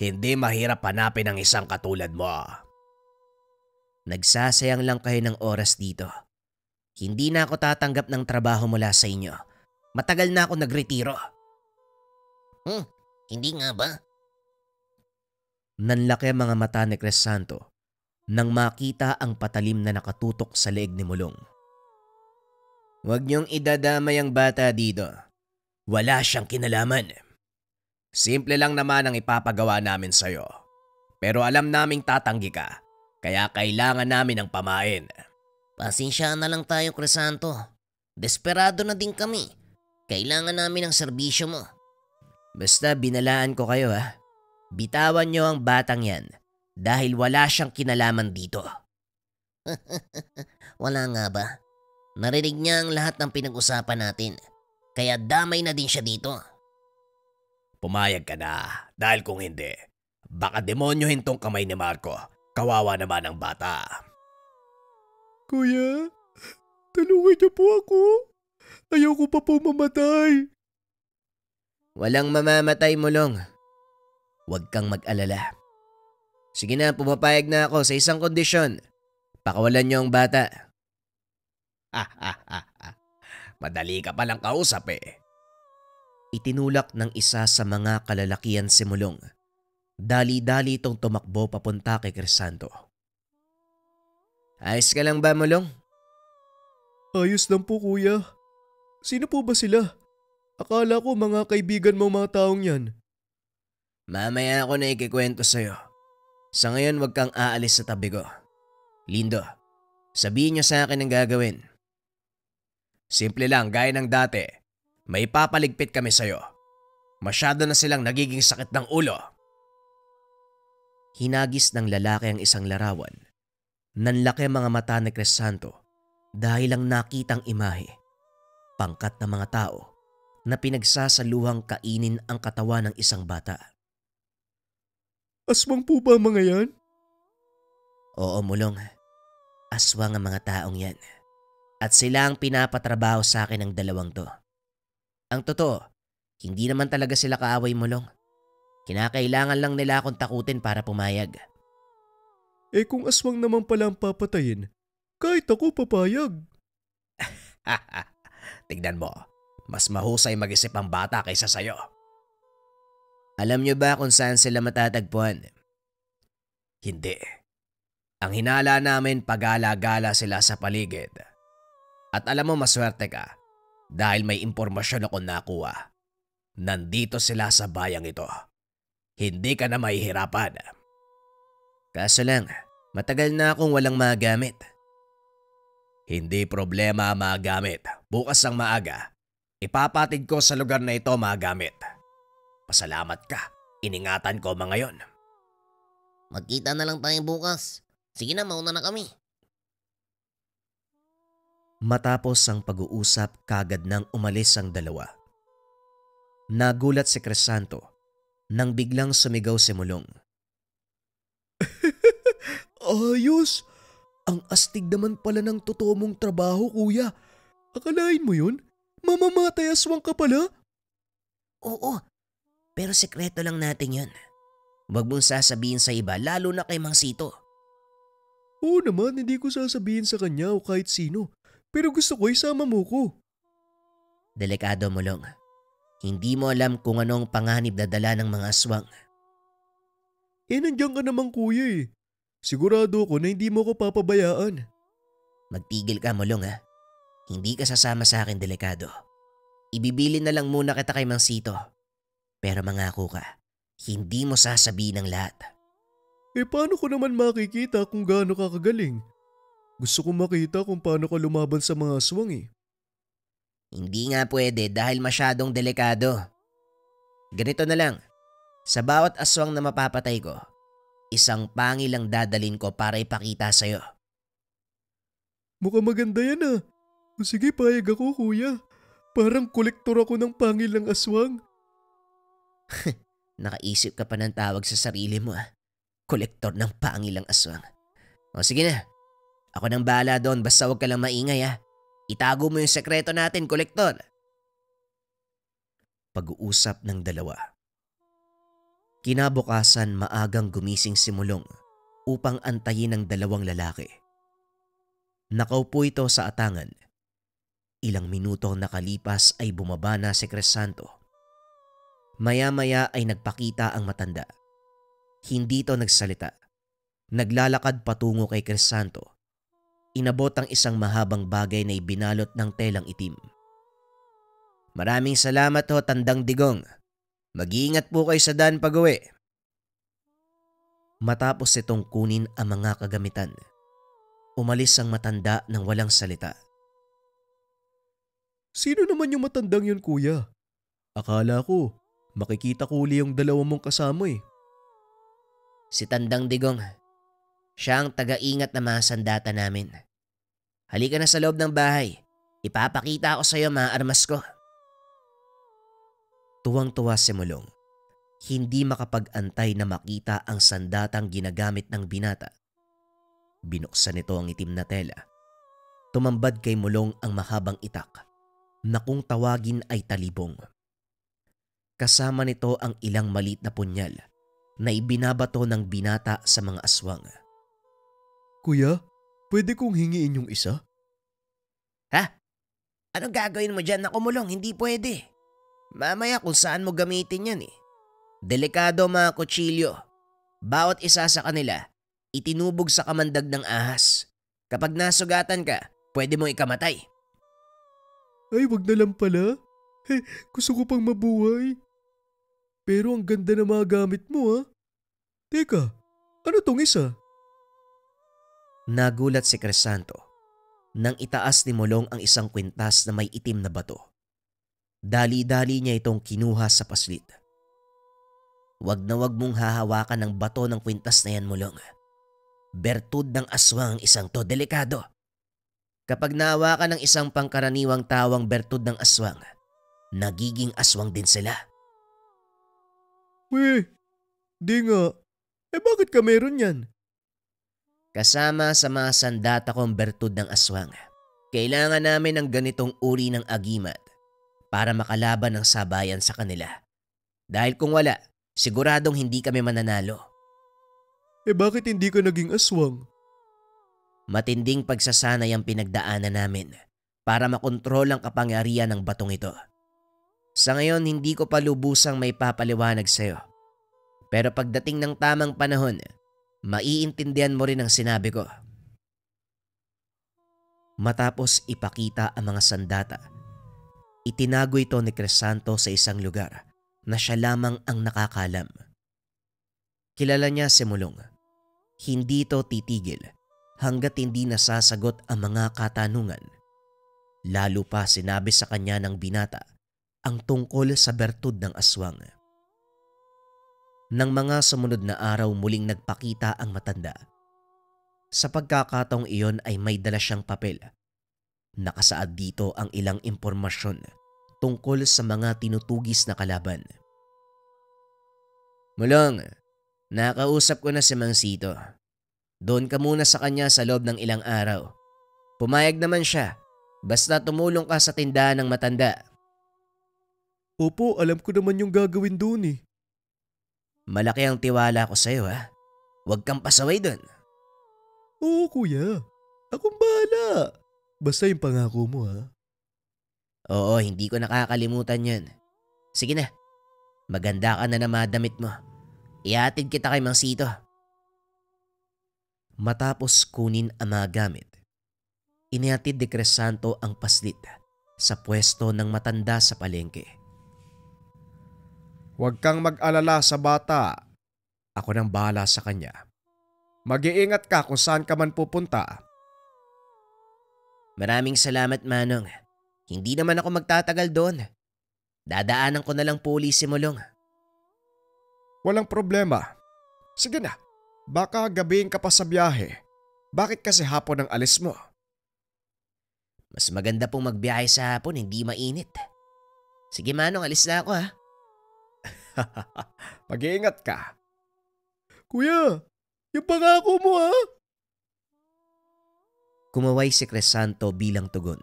Hindi mahirap hanapin ang isang katulad mo. Nagsasayang lang kayo ng oras dito. Hindi na ako tatanggap ng trabaho mula sa inyo. Matagal na ako nagretiro. Hindi nga ba? Nanlaki ang mga mata ni Crisanto nang makita ang patalim na nakatutok sa leeg ni Mulong. Huwag niyong idadamay ang bata dito. Wala siyang kinalaman. Simple lang naman ang ipapagawa namin sa'yo. Pero alam naming tatanggi ka, kaya kailangan namin ng pamain. Pasensya na lang tayo, Crisanto. Desperado na din kami. Kailangan namin ng serbisyo mo. Basta binalaan ko kayo ha. Bitawan niyo ang batang yan dahil wala siyang kinalaman dito. Wala nga ba? Narinig niya ang lahat ng pinag-usapan natin. Kaya damay na din siya dito. Pumayag ka na dahil kung hindi, baka demonyohin tong kamay ni Marco. Kawawa naman ang bata. Kuya, tulungan niyo po ako. Ayoko pa po mamatay. Walang mamamatay, Mulong. Huwag kang mag-alala. Sige na, pumapayag na ako sa isang kondisyon. Pakawalan niyo ang bata. Madali ka palang kausap eh. Itinulak ng isa sa mga kalalakihan si Mulong. Dali-dali itong tumakbo papunta kay Crisanto. Ayos ka lang ba, Mulong? Ayos lang po kuya. Sino po ba sila? Akala ko mga kaibigan mo mga taong yan. Mamaya ako na ikikwento sa'yo. Sa ngayon, huwag kang aalis sa tabi ko. Lindo, sabihin niyo sa akin ang gagawin. Simple lang, gaya ng dati. May papaligpit kami sa'yo. Masyado na silang nagiging sakit ng ulo. Hinagis ng lalaki ang isang larawan. Nanlaki ang mga mata ni Crisanto dahil lang nakitang imahe. Pangkat ng mga tao na pinagsasaluhang kainin ang katawan ng isang bata. Aswang po ba mga yan? Oo, Mulong. Aswang ang mga taong yan. At sila ang pinapatrabaho sa akin ng dalawang to. Ang totoo, hindi naman talaga sila kaaway, Mulong. Kinakailangan lang nila akong takutin para pumayag. Eh kung aswang naman pala ang papatayin, kahit ako papayag. Tignan mo, mas mahusay mag-isip ang bata kaysa sa'yo. Alam niyo ba kung saan sila matatagpuan? Hindi. Ang hinala namin pagala-gala sila sa paligid. At alam mo, maswerte ka dahil may impormasyon ako nakuha. Nandito sila sa bayang ito. Hindi ka na mahihirapan. Kaso lang, matagal na akong walang magamit. Hindi problema ang magamit. Bukas ang maaga, ipapatid ko sa lugar na ito magamit. Pasalamat ka. Iningatan ko mga yon. Magkita na lang tayo bukas. Sige na, mauna na kami. Matapos ang pag-uusap, kagad nang umalis ang dalawa. Nagulat si Crisanto nang biglang sumigaw si Mulong. Ayos! Ang astig naman pala ng totoo mong trabaho, kuya. Akalain mo yun? Mamamatay aswang ka pala? Oo, pero sekreto lang natin yun. Huwag mong sasabihin sa iba, lalo na kay Mang Sito. Oo naman, hindi ko sasabihin sa kanya o kahit sino. Pero gusto ko isama mo ko. Delikado, Mulong. Hindi mo alam kung anong panganib na dala ng mga aswang. Eh nandiyan ka naman kuya eh. Sigurado ko na hindi mo ko papabayaan. Magtigil ka, Mulong ha. Hindi ka sasama sa akin, delikado. Ibibili na lang muna kita kay Mang Sito. Pero mangako ka, hindi mo sasabihin ang lahat. Eh paano ko naman makikita kung gaano ka kagaling? Gusto kong makita kung paano ka lumaban sa mga aswang eh. Hindi nga pwede dahil masyadong delikado. Ganito na lang, sa bawat aswang na mapapatay ko, isang pangil lang dadalin ko para ipakita sa'yo. Mukhang maganda yan ah. O sige, payag ako kuya. Parang kolektor ako ng pangil ng aswang. Nakaisip ka pa ng tawag sa sarili mo ah. Kolektor ng pangil ng aswang. O sige na, ako nang bahala doon basta huwag ka lang maingay ah. Itago mo yung sekreto natin, kolektor. Pag-uusap ng dalawa. Kinabukasan maagang gumising si Mulong upang antayin ang dalawang lalaki. Nakaupo ito sa atangan. Ilang minuto nakalipas ay bumaba na si Crisanto. Maya-maya ay nagpakita ang matanda. Hindi ito nagsalita. Naglalakad patungo kay Crisanto. Inabot ang isang mahabang bagay na ibinalot ng telang itim. Maraming salamat ho, Tandang Digong. Mag-iingat po kayo sa daan pag-uwi. Matapos itong kunin ang mga kagamitan, umalis ang matanda nang walang salita. Sino naman yung matandang yun kuya? Akala ko, makikita ko uli yung dalawa mong kasama eh. Si Tandang Digong. Siya ang taga-ingat na mga sandata namin. Halika na sa loob ng bahay. Ipapakita ko sa iyo mga armas ko. Tuwang-tuwa si Mulong. Hindi makapag-antay na makita ang sandatang ginagamit ng binata. Binuksan nito ang itim na tela. Tumambad kay Mulong ang mahabang itak na kung tawagin ay talibong. Kasama nito ang ilang maliit na punyal na ibinabato ng binata sa mga aswang. Kuya, pwede kong hingiin yung isa? Ha? Anong gagawin mo dyan na kumulong? Hindi pwede. Mamaya kung saan mo gamitin yan eh. Delikado mga kutsilyo. Bawat isa sa kanila, itinubog sa kamandag ng ahas. Kapag nasugatan ka, pwede mong ikamatay. Ay, wag na lang pala. Gusto ko pang mabuhay. Pero ang ganda na mga gamit mo, ha? Teka, ano tong isa? Nagulat si Crisanto nang itaas ni Mulong ang isang kwintas na may itim na bato. Dali-dali niya itong kinuha sa paslit. Wag na wag mong hahawakan ng bato ng kwintas na yan, Mulong. Bertud ng aswang ang isang to, delikado. Kapag nahawakan ng isang pangkaraniwang tawang bertud ng aswang, nagiging aswang din sila. Weh, di nga. Bakit ka meron yan? Kasama sa mga sandata kong bertud ng aswang, kailangan namin ng ganitong uri ng agimat para makalaban ng sabayan sa kanila. Dahil kung wala, siguradong hindi kami mananalo. Bakit hindi ka naging aswang? Matinding pagsasanay ang pinagdaanan namin para makontrol ang kapangyarihan ng batong ito. Sa ngayon, hindi ko pa lubusang may papaliwanag sa'yo. Pero pagdating ng tamang panahon, maiintindihan mo rin ang sinabi ko. Matapos ipakita ang mga sandata, itinago ito ni Crisanto sa isang lugar na siya lamang ang nakakalam. Kilala niya si Mulong. Hindi ito titigil hanggat hindi nasasagot ang mga katanungan. Lalo pa sinabi sa kanya ng binata ang tungkol sa bertud ng aswang. Nang mga sumunod na araw muling nagpakita ang matanda. Sa pagkakataong iyon ay may dala siyang papel. Nakasaad dito ang ilang impormasyon tungkol sa mga tinutugis na kalaban. Mulong, nakausap ko na si Mang Sito. Doon ka muna sa kanya sa loob ng ilang araw. Pumayag naman siya, basta tumulong ka sa tindahan ng matanda. Opo, alam ko naman yung gagawin doon eh. Malaki ang tiwala ko sa'yo ha. Huwag kang pasaway doon. Oo kuya, akong bahala. Basta yung pangako mo ha. Oo, hindi ko nakakalimutan yan. Sige na, maganda ka na damit mo. Ihatid kita kay Mang Sito. Matapos kunin ang mga gamit, inihatid ni Crisanto ang paslit sa pwesto ng matanda sa palengke. Huwag kang mag-alala sa bata. Ako nang bahala sa kanya. Mag-iingat ka kung saan ka man pupunta. Maraming salamat, Manong. Hindi naman ako magtatagal doon. Dadaanan ko na lang pulis si Mulong. Walang problema. Sige na, baka gabihin ka pa sa biyahe. Bakit kasi hapon ang alis mo? Mas maganda pong magbiyahe sa hapon, hindi mainit. Sige Manong, alis na ako ha. Mag-iingat ka. Kuya, yung pangako mo ha. Kumaway si Crisanto bilang tugon.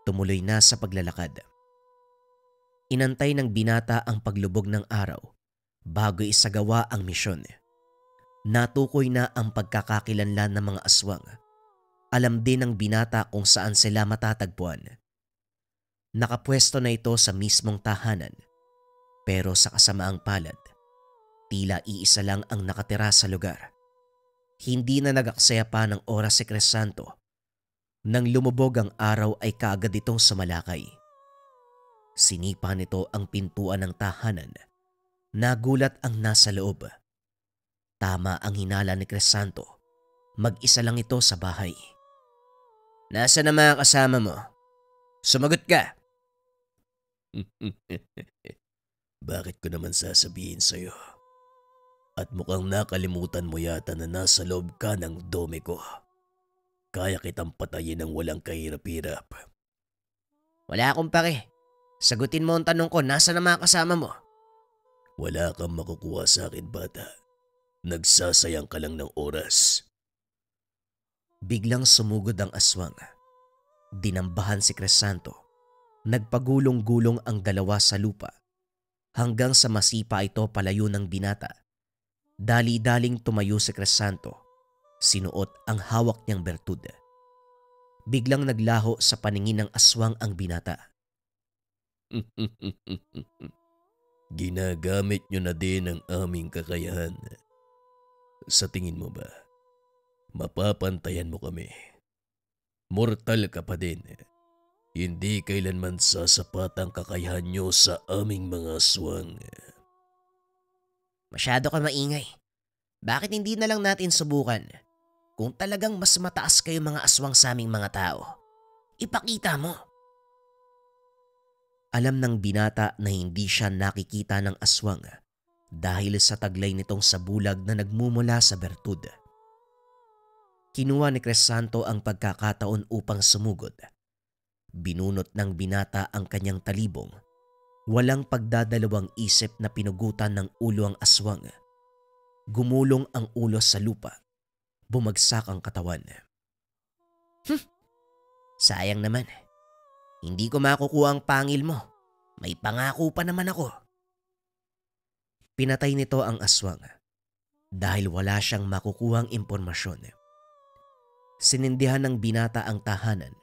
Tumuloy na sa paglalakad. Inantay ng binata ang paglubog ng araw bago isagawa ang misyon. Natukoy na ang pagkakakilanlan ng mga aswang. Alam din ng binata kung saan sila matatagpuan. Nakapwesto na ito sa mismong tahanan. Pero sa kasamaang palad, tila iisa lang ang nakatira sa lugar. Hindi na nag-aksaya pa ng oras si Crisanto. Nang lumubog ang araw ay kaagad itong sumalakay. Sinipa nito ang pintuan ng tahanan. Nagulat ang nasa loob. Tama ang hinala ni Crisanto. Mag-isa lang ito sa bahay. Nasaan ang mga kasama mo? Sumagot ka. Bakit ko naman sasabihin sa'yo? At mukhang nakalimutan mo yata na nasa loob ka ng dome ko. Kaya kitang patayin ng walang kahirap-hirap. Wala akong pake. Sagutin mo ang tanong ko, nasa na mga kasama mo? Wala kang makukuha sa akin, bata. Nagsasayang ka lang ng oras. Biglang sumugod ang aswang. Dinambahan si Crisanto. Nagpagulong-gulong ang dalawa sa lupa hanggang sa masipa ito palayo ng binata. Dali-daling tumayo si Crisanto. Sinuot ang hawak niyang bertud. Biglang naglaho sa paningin ng aswang ang binata. Ginagamit nyo na din ang aming kakayahan. Sa tingin mo ba, mapapantayan mo kami? Mortal ka pa din. Hindi kailanman sasapat ang kakayahan nyo sa aming mga aswang. Masyado ka maingay. Bakit hindi na lang natin subukan? Kung talagang mas mataas kayo mga aswang sa aming mga tao, ipakita mo. Alam ng binata na hindi siya nakikita ng aswang dahil sa taglay nitong sa bulag na nagmumula sa bertud. Kinuha ni Crisanto ang pagkakataon upang sumugod. Binunot ng binata ang kanyang talibong. Walang pagdadalawang isip na pinugutan ng ulo ang aswang. Gumulong ang ulo sa lupa. Bumagsak ang katawan. Sayang naman. Hindi ko makukuha ang pangil mo. May pangako pa naman ako. Pinatay nito ang aswang dahil wala siyang makukuhang impormasyon. Sinindihan ng binata ang tahanan.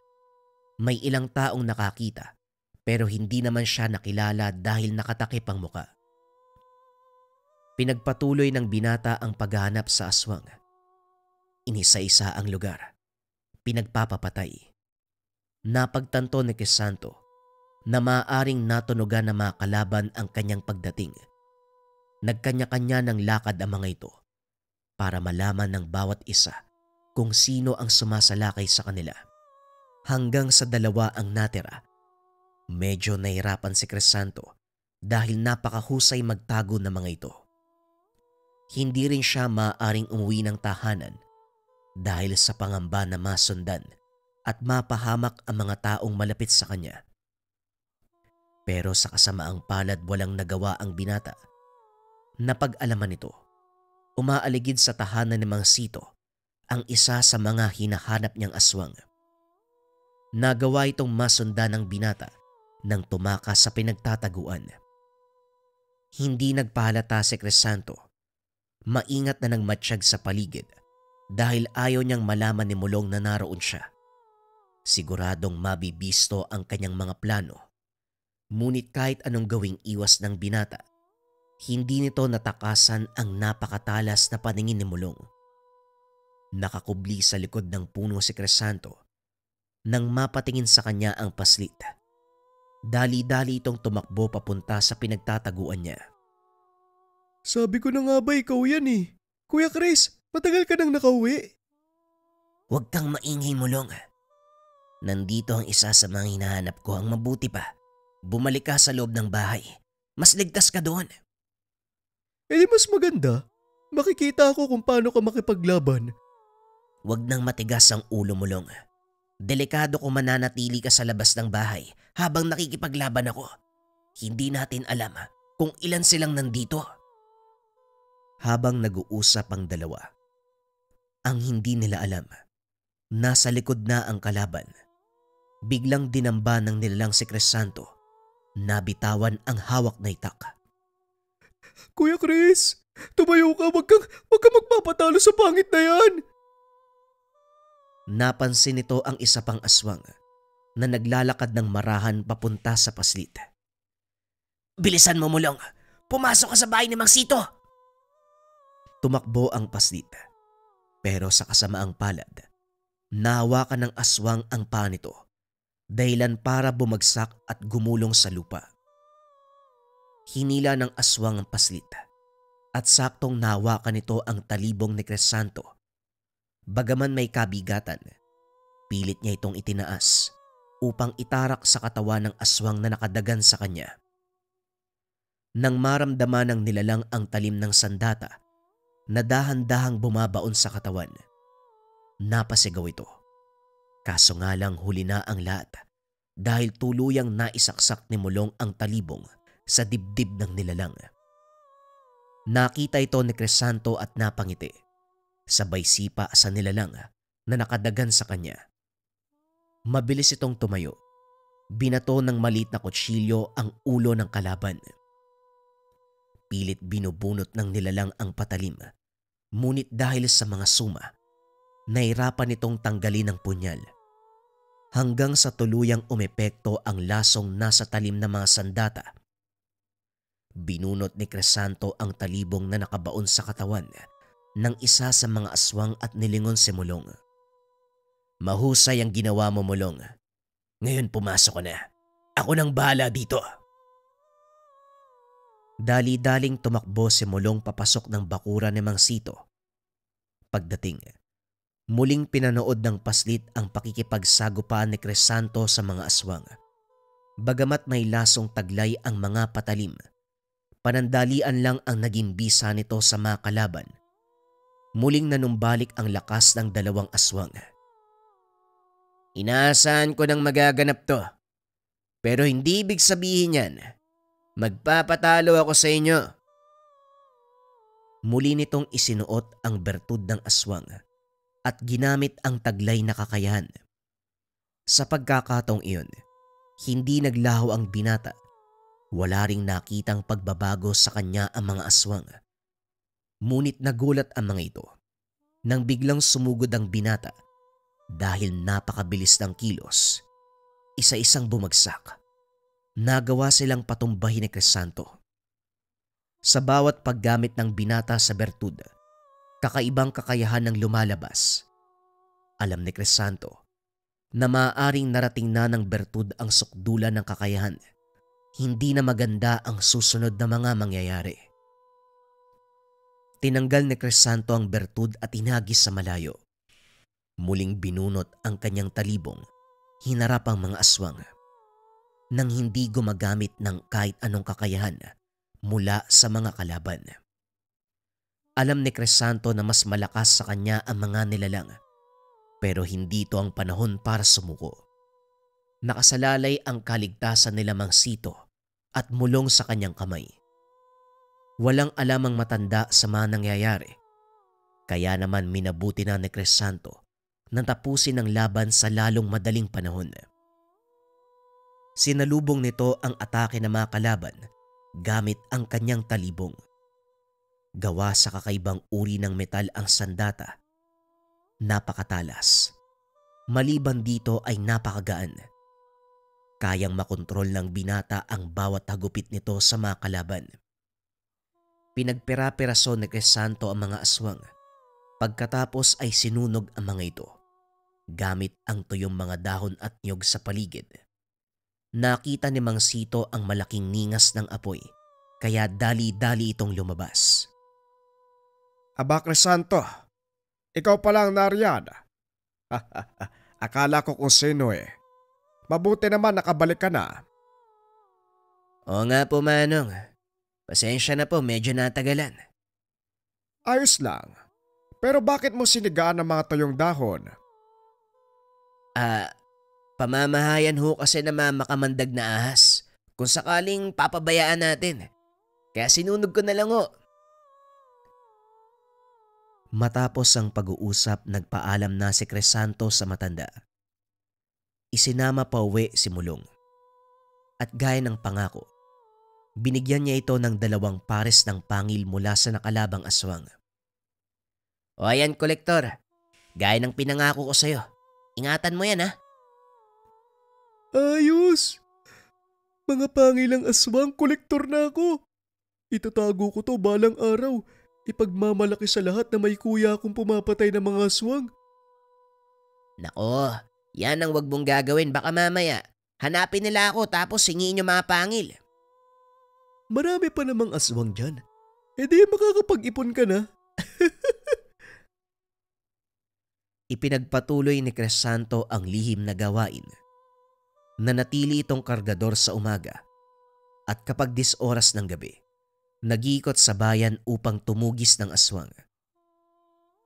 May ilang taong nakakita pero hindi naman siya nakilala dahil nakatakip ang muka. Pinagpatuloy ng binata ang paghahanap sa aswang. Inisa-isa ang lugar. Pinagpapapatay. Napagtanto ni Crisanto na maaaring natunugan ng mga kalaban ang kanyang pagdating. Nagkanya-kanya ng lakad ang mga ito para malaman ng bawat isa kung sino ang sumasalakay sa kanila. Hanggang sa dalawa ang natira. Medyo nahirapan si Crisanto dahil napakahusay magtago ng mga ito. Hindi rin siya maaaring umuwi ng tahanan dahil sa pangamba na masundan at mapahamak ang mga taong malapit sa kanya. Pero sa kasamaang palad walang nagawa ang binata. Napag-alaman nito, umaaligid sa tahanan ni Mang Sito ang isa sa mga hinahanap niyang aswang. Nagawa itong masundan ng binata nang tumakas sa pinagtataguan. Hindi nagpahalata si Crisanto. Maingat na nang matsyag sa paligid dahil ayaw niyang malaman ni Mulong na naroon siya. Siguradong mabibisto ang kanyang mga plano. Ngunit kahit anong gawing iwas ng binata, hindi nito natakasan ang napakatalas na paningin ni Mulong. Nakakubli sa likod ng puno si Crisanto nang mapatingin sa kanya ang paslit. Dali-dali itong tumakbo papunta sa pinagtataguan niya. Sabi ko na nga ba ikaw yan eh. Kuya Chris, matagal ka nang nakauwi. Huwag kang maingay, Mulong. Nandito ang isa sa mga hinahanap ko. Ang mabuti pa, bumalik ka sa loob ng bahay. Mas ligtas ka doon. Eh di mas maganda. Makikita ako kung paano ka makipaglaban. Huwag nang matigas ang ulo, Mulong. Delikado kung mananatili ka sa labas ng bahay habang nakikipaglaban ako. Hindi natin alam kung ilan silang nandito. Habang nag-uusap ang dalawa, ang hindi nila alam, nasa likod na ang kalaban. Biglang dinamba ng nilalang si Crisanto. Nabitawan ang hawak na itak. Kuya Chris, tumayo ka. Wag kang magpapatalo sa pangit na yan. Napansin nito ang isa pang aswang na naglalakad ng marahan papunta sa paslit. Bilisan mo, Mulong. Pumasok ka sa bahay ni Mang Sito. Tumakbo ang paslit. Pero sa kasamaang palad, nahawakan ng aswang ang paa nito, dahilan para bumagsak at gumulong sa lupa. Hinila ng aswang ang paslit at saktong nahawakan nito ang talibong ni Crisanto. Bagaman may kabigatan, pilit niya itong itinaas upang itarak sa katawan ng aswang na nakadagan sa kanya. Nang maramdaman ng nilalang ang talim ng sandata na dahan-dahang bumabaon sa katawan, napasigaw ito. Kaso nga lang huli na ang lahat dahil tuluyang naisaksak ni Mulong ang talibong sa dibdib ng nilalang. Nakita ito ni Crisanto at napangiti, sabay sipa sa nilalang na nakadagan sa kanya. Mabilis itong tumayo. Binato ng maliit na kutsilyo ang ulo ng kalaban. Pilit binubunot ng nilalang ang patalim, ngunit dahil sa mga suma, nahirapan itong tanggalin ang punyal. Hanggang sa tuluyang umepekto ang lasong nasa talim ng mga sandata. Binunot ni Crisanto ang talibong na nakabaon sa katawan ng isa sa mga aswang at nilingon si Mulong. "Mahusay ang ginawa mo, Mulong. Ngayon pumasok ka na. Ako nang bahala dito." Dali-daling tumakbo si Mulong papasok ng bakura ni Mang Sito. Pagdating, muling pinanood ng paslit ang pakikipagsagupaan ni Crisanto sa mga aswang. Bagamat may lasong taglay ang mga patalim, panandalian lang ang naging bisa nito sa mga kalaban. Muling nanumbalik ang lakas ng dalawang aswang. "Inaasahan ko nang magaganap to. Pero hindi ibig sabihin yan, magpapatalo ako sa inyo." Muli nitong isinuot ang bertud ng aswang at ginamit ang taglay na kakayahan. Sa pagkakataong iyon, hindi naglaho ang binata. Wala ring nakitang pagbabago sa kanya ang mga aswang. Ngunit nagulat ang mga ito nang biglang sumugod ang binata dahil napakabilis ng kilos. Isa-isang bumagsak. Nagawa silang patumbahin ni Crisanto. Sa bawat paggamit ng binata sa bertud, kakaibang kakayahan ng lumalabas. Alam ni Crisanto na maaaring narating na ng bertud ang sukdulan ng kakayahan. Hindi na maganda ang susunod na mga mangyayari. Tinanggal ni Crisanto ang bertud at inagis sa malayo. Muling binunot ang kanyang talibong, hinarap ang mga aswang. Nang hindi gumagamit ng kahit anong kakayahan mula sa mga kalaban. Alam ni Crisanto na mas malakas sa kanya ang mga nilalang, pero hindi ito ang panahon para sumuko. Nakasalalay ang kaligtasan nila Mang Sito at Mulong sa kanyang kamay. Walang alam ang matanda sa mga nangyayari, kaya naman minabuti na ni Crisanto na tapusin ang laban sa lalong madaling panahon. Sinalubong nito ang atake ng mga kalaban gamit ang kanyang talibong. Gawa sa kakaibang uri ng metal ang sandata. Napakatalas. Maliban dito ay napakagaan. Kayang makontrol ng binata ang bawat hagupit nito sa mga kalaban. Pinagpera-peraso ni Crisanto ang mga aswang. Pagkatapos ay sinunog ang mga ito gamit ang tuyong mga dahon at niyog sa paligid. Nakita ni Mang Sito ang malaking ningas ng apoy, kaya dali-dali itong lumabas. "Aba, Crisanto, ikaw pala ang nariyan." "Akala ko kung sino eh. Mabuti naman nakabalik ka na." "Oo nga po, Manong. Pasensya na po, medyo natagalan." "Ayos lang. Pero bakit mo sinigaan ang mga tuyong dahon?" Pamamahayan ho kasi na makamandag na ahas kung sakaling papabayaan natin. Kaya sinunog ko na lang ho." Matapos ang pag-uusap, nagpaalam na si Crisanto sa matanda. Isinama pa uwi si Mulong. At gaya ng pangako, binigyan niya ito ng 2 pares ng pangil mula sa nakalabang aswang. "O ayan, kolektor. Gaya ng pinangako ko sa'yo. Ingatan mo yan, ha?" Ayos! Mga pangilang aswang, kolektor na ako. Itatago ko to balang araw. Ipagmamalaki sa lahat na may kuya akong pumapatay ng mga aswang. Nako, yan ang wag mong gagawin. Baka mamaya, hanapin nila ako tapos singin yung mga pangil. Marami pa namang aswang dyan. E di makakapag-ipon ka na. Ipinagpatuloy ni Crisanto ang lihim na gawain. Nanatili itong kargador sa umaga at kapag 10 oras ng gabi, nag-iikot sa bayan upang tumugis ng aswang.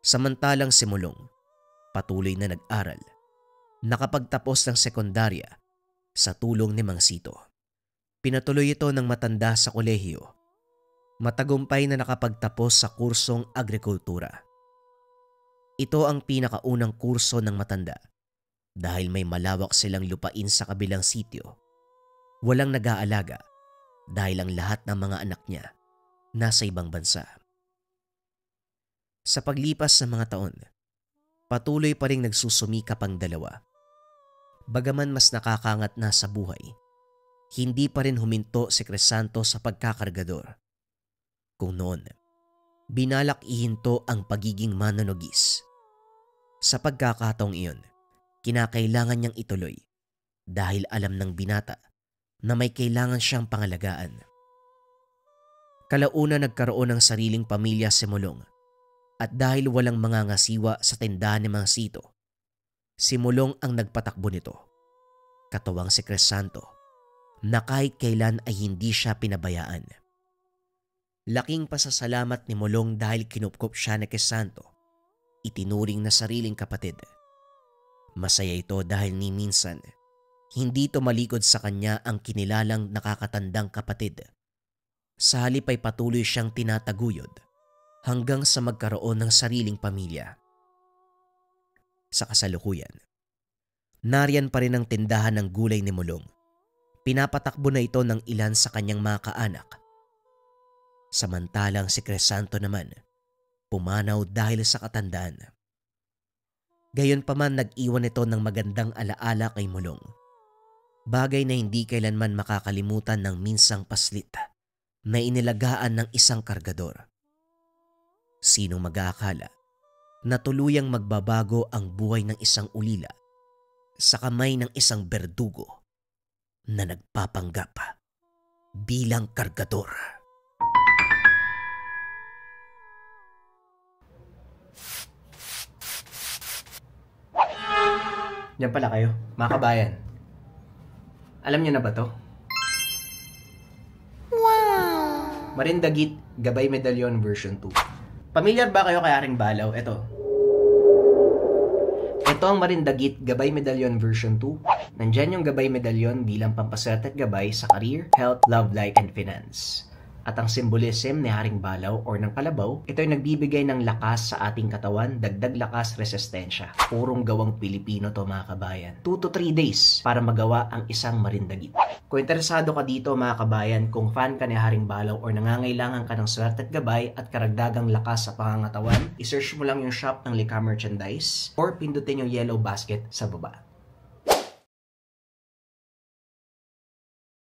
Samantalang si Mulong, patuloy na nag-aral, nakapagtapos ng sekundarya, Sa tulong ni Mang Sito, pinatuloy ito ng matanda sa kolehiyo. Matagumpay na nakapagtapos sa kursong agrikultura. Ito ang pinakaunang kurso ng matanda dahil may malawak silang lupain sa kabilang sitio. Walang nag-aalaga dahil ang lahat ng mga anak niya nasa ibang bansa. Sa paglipas ng mga taon, patuloy pa rin nagsusumikap ang dalawa. Bagaman mas nakakangat na sa buhay, hindi pa rin huminto si Crisanto sa pagkakargador. Kung noon, binalak ihinto ang pagiging manonogis. Sa pagkakataong iyon, kinakailangan niyang ituloy dahil alam ng binata na may kailangan siyang pangalagaan. Kalauna nagkaroon ng sariling pamilya si Mulong at dahil walang mga ngasiwa sa tindahan ni Mang Sito, si Mulong ang nagpatakbo nito. Katuwang si Crisanto na kahit kailan ay hindi siya pinabayaan. Laking pasasalamat ni Mulong dahil kinupkop siya ni Crisanto, itinuring na sariling kapatid. Masaya ito dahil ni minsan, hindi tumalikod sa kanya ang kinilalang nakakatandang kapatid. Sa halip ay patuloy siyang tinataguyod hanggang sa magkaroon ng sariling pamilya. Sa kasalukuyan, nariyan pa rin ang tindahan ng gulay ni Mulong. Pinapatakbo na ito ng ilan sa kanyang mga kaanak. Samantalang si Crisanto naman, pumanaw dahil sa katandaan. Gayunpaman nag-iwan ito ng magandang alaala kay Mulong. Bagay na hindi kailanman makakalimutan ng minsang paslit na inilagaan ng isang kargador. Sinong mag-aakala na tuluyang magbabago ang buhay ng isang ulila sa kamay ng isang berdugo na nagpapanggap bilang kargador. Diyan pala kayo, mga kabayan. Alam niyo na ba to? Wow! Marindagit Gabay Medallion version 2. Pamilyar ba kayo kay Haring Balaw? Ito ang Marindagit Gabay Medallion version 2. Nandyan yung Gabay Medallion bilang pampaswerte at gabay sa career, health, love life, and finance. At ang symbolism ni Haring Balaw or ng kalabaw, ito ay nagbibigay ng lakas sa ating katawan, dagdag lakas, resistensya. Purong gawang Pilipino to mga kabayan. 2 to 3 days para magawa ang isang marindagit. Kung interesado ka dito mga kabayan, kung fan ka ni Haring Balaw or nangangailangan ka ng swerte at gabay at karagdagang lakas sa pangangatawan, isearch mo lang yung shop ng Lika Merchandise or pindutin yung yellow basket sa baba.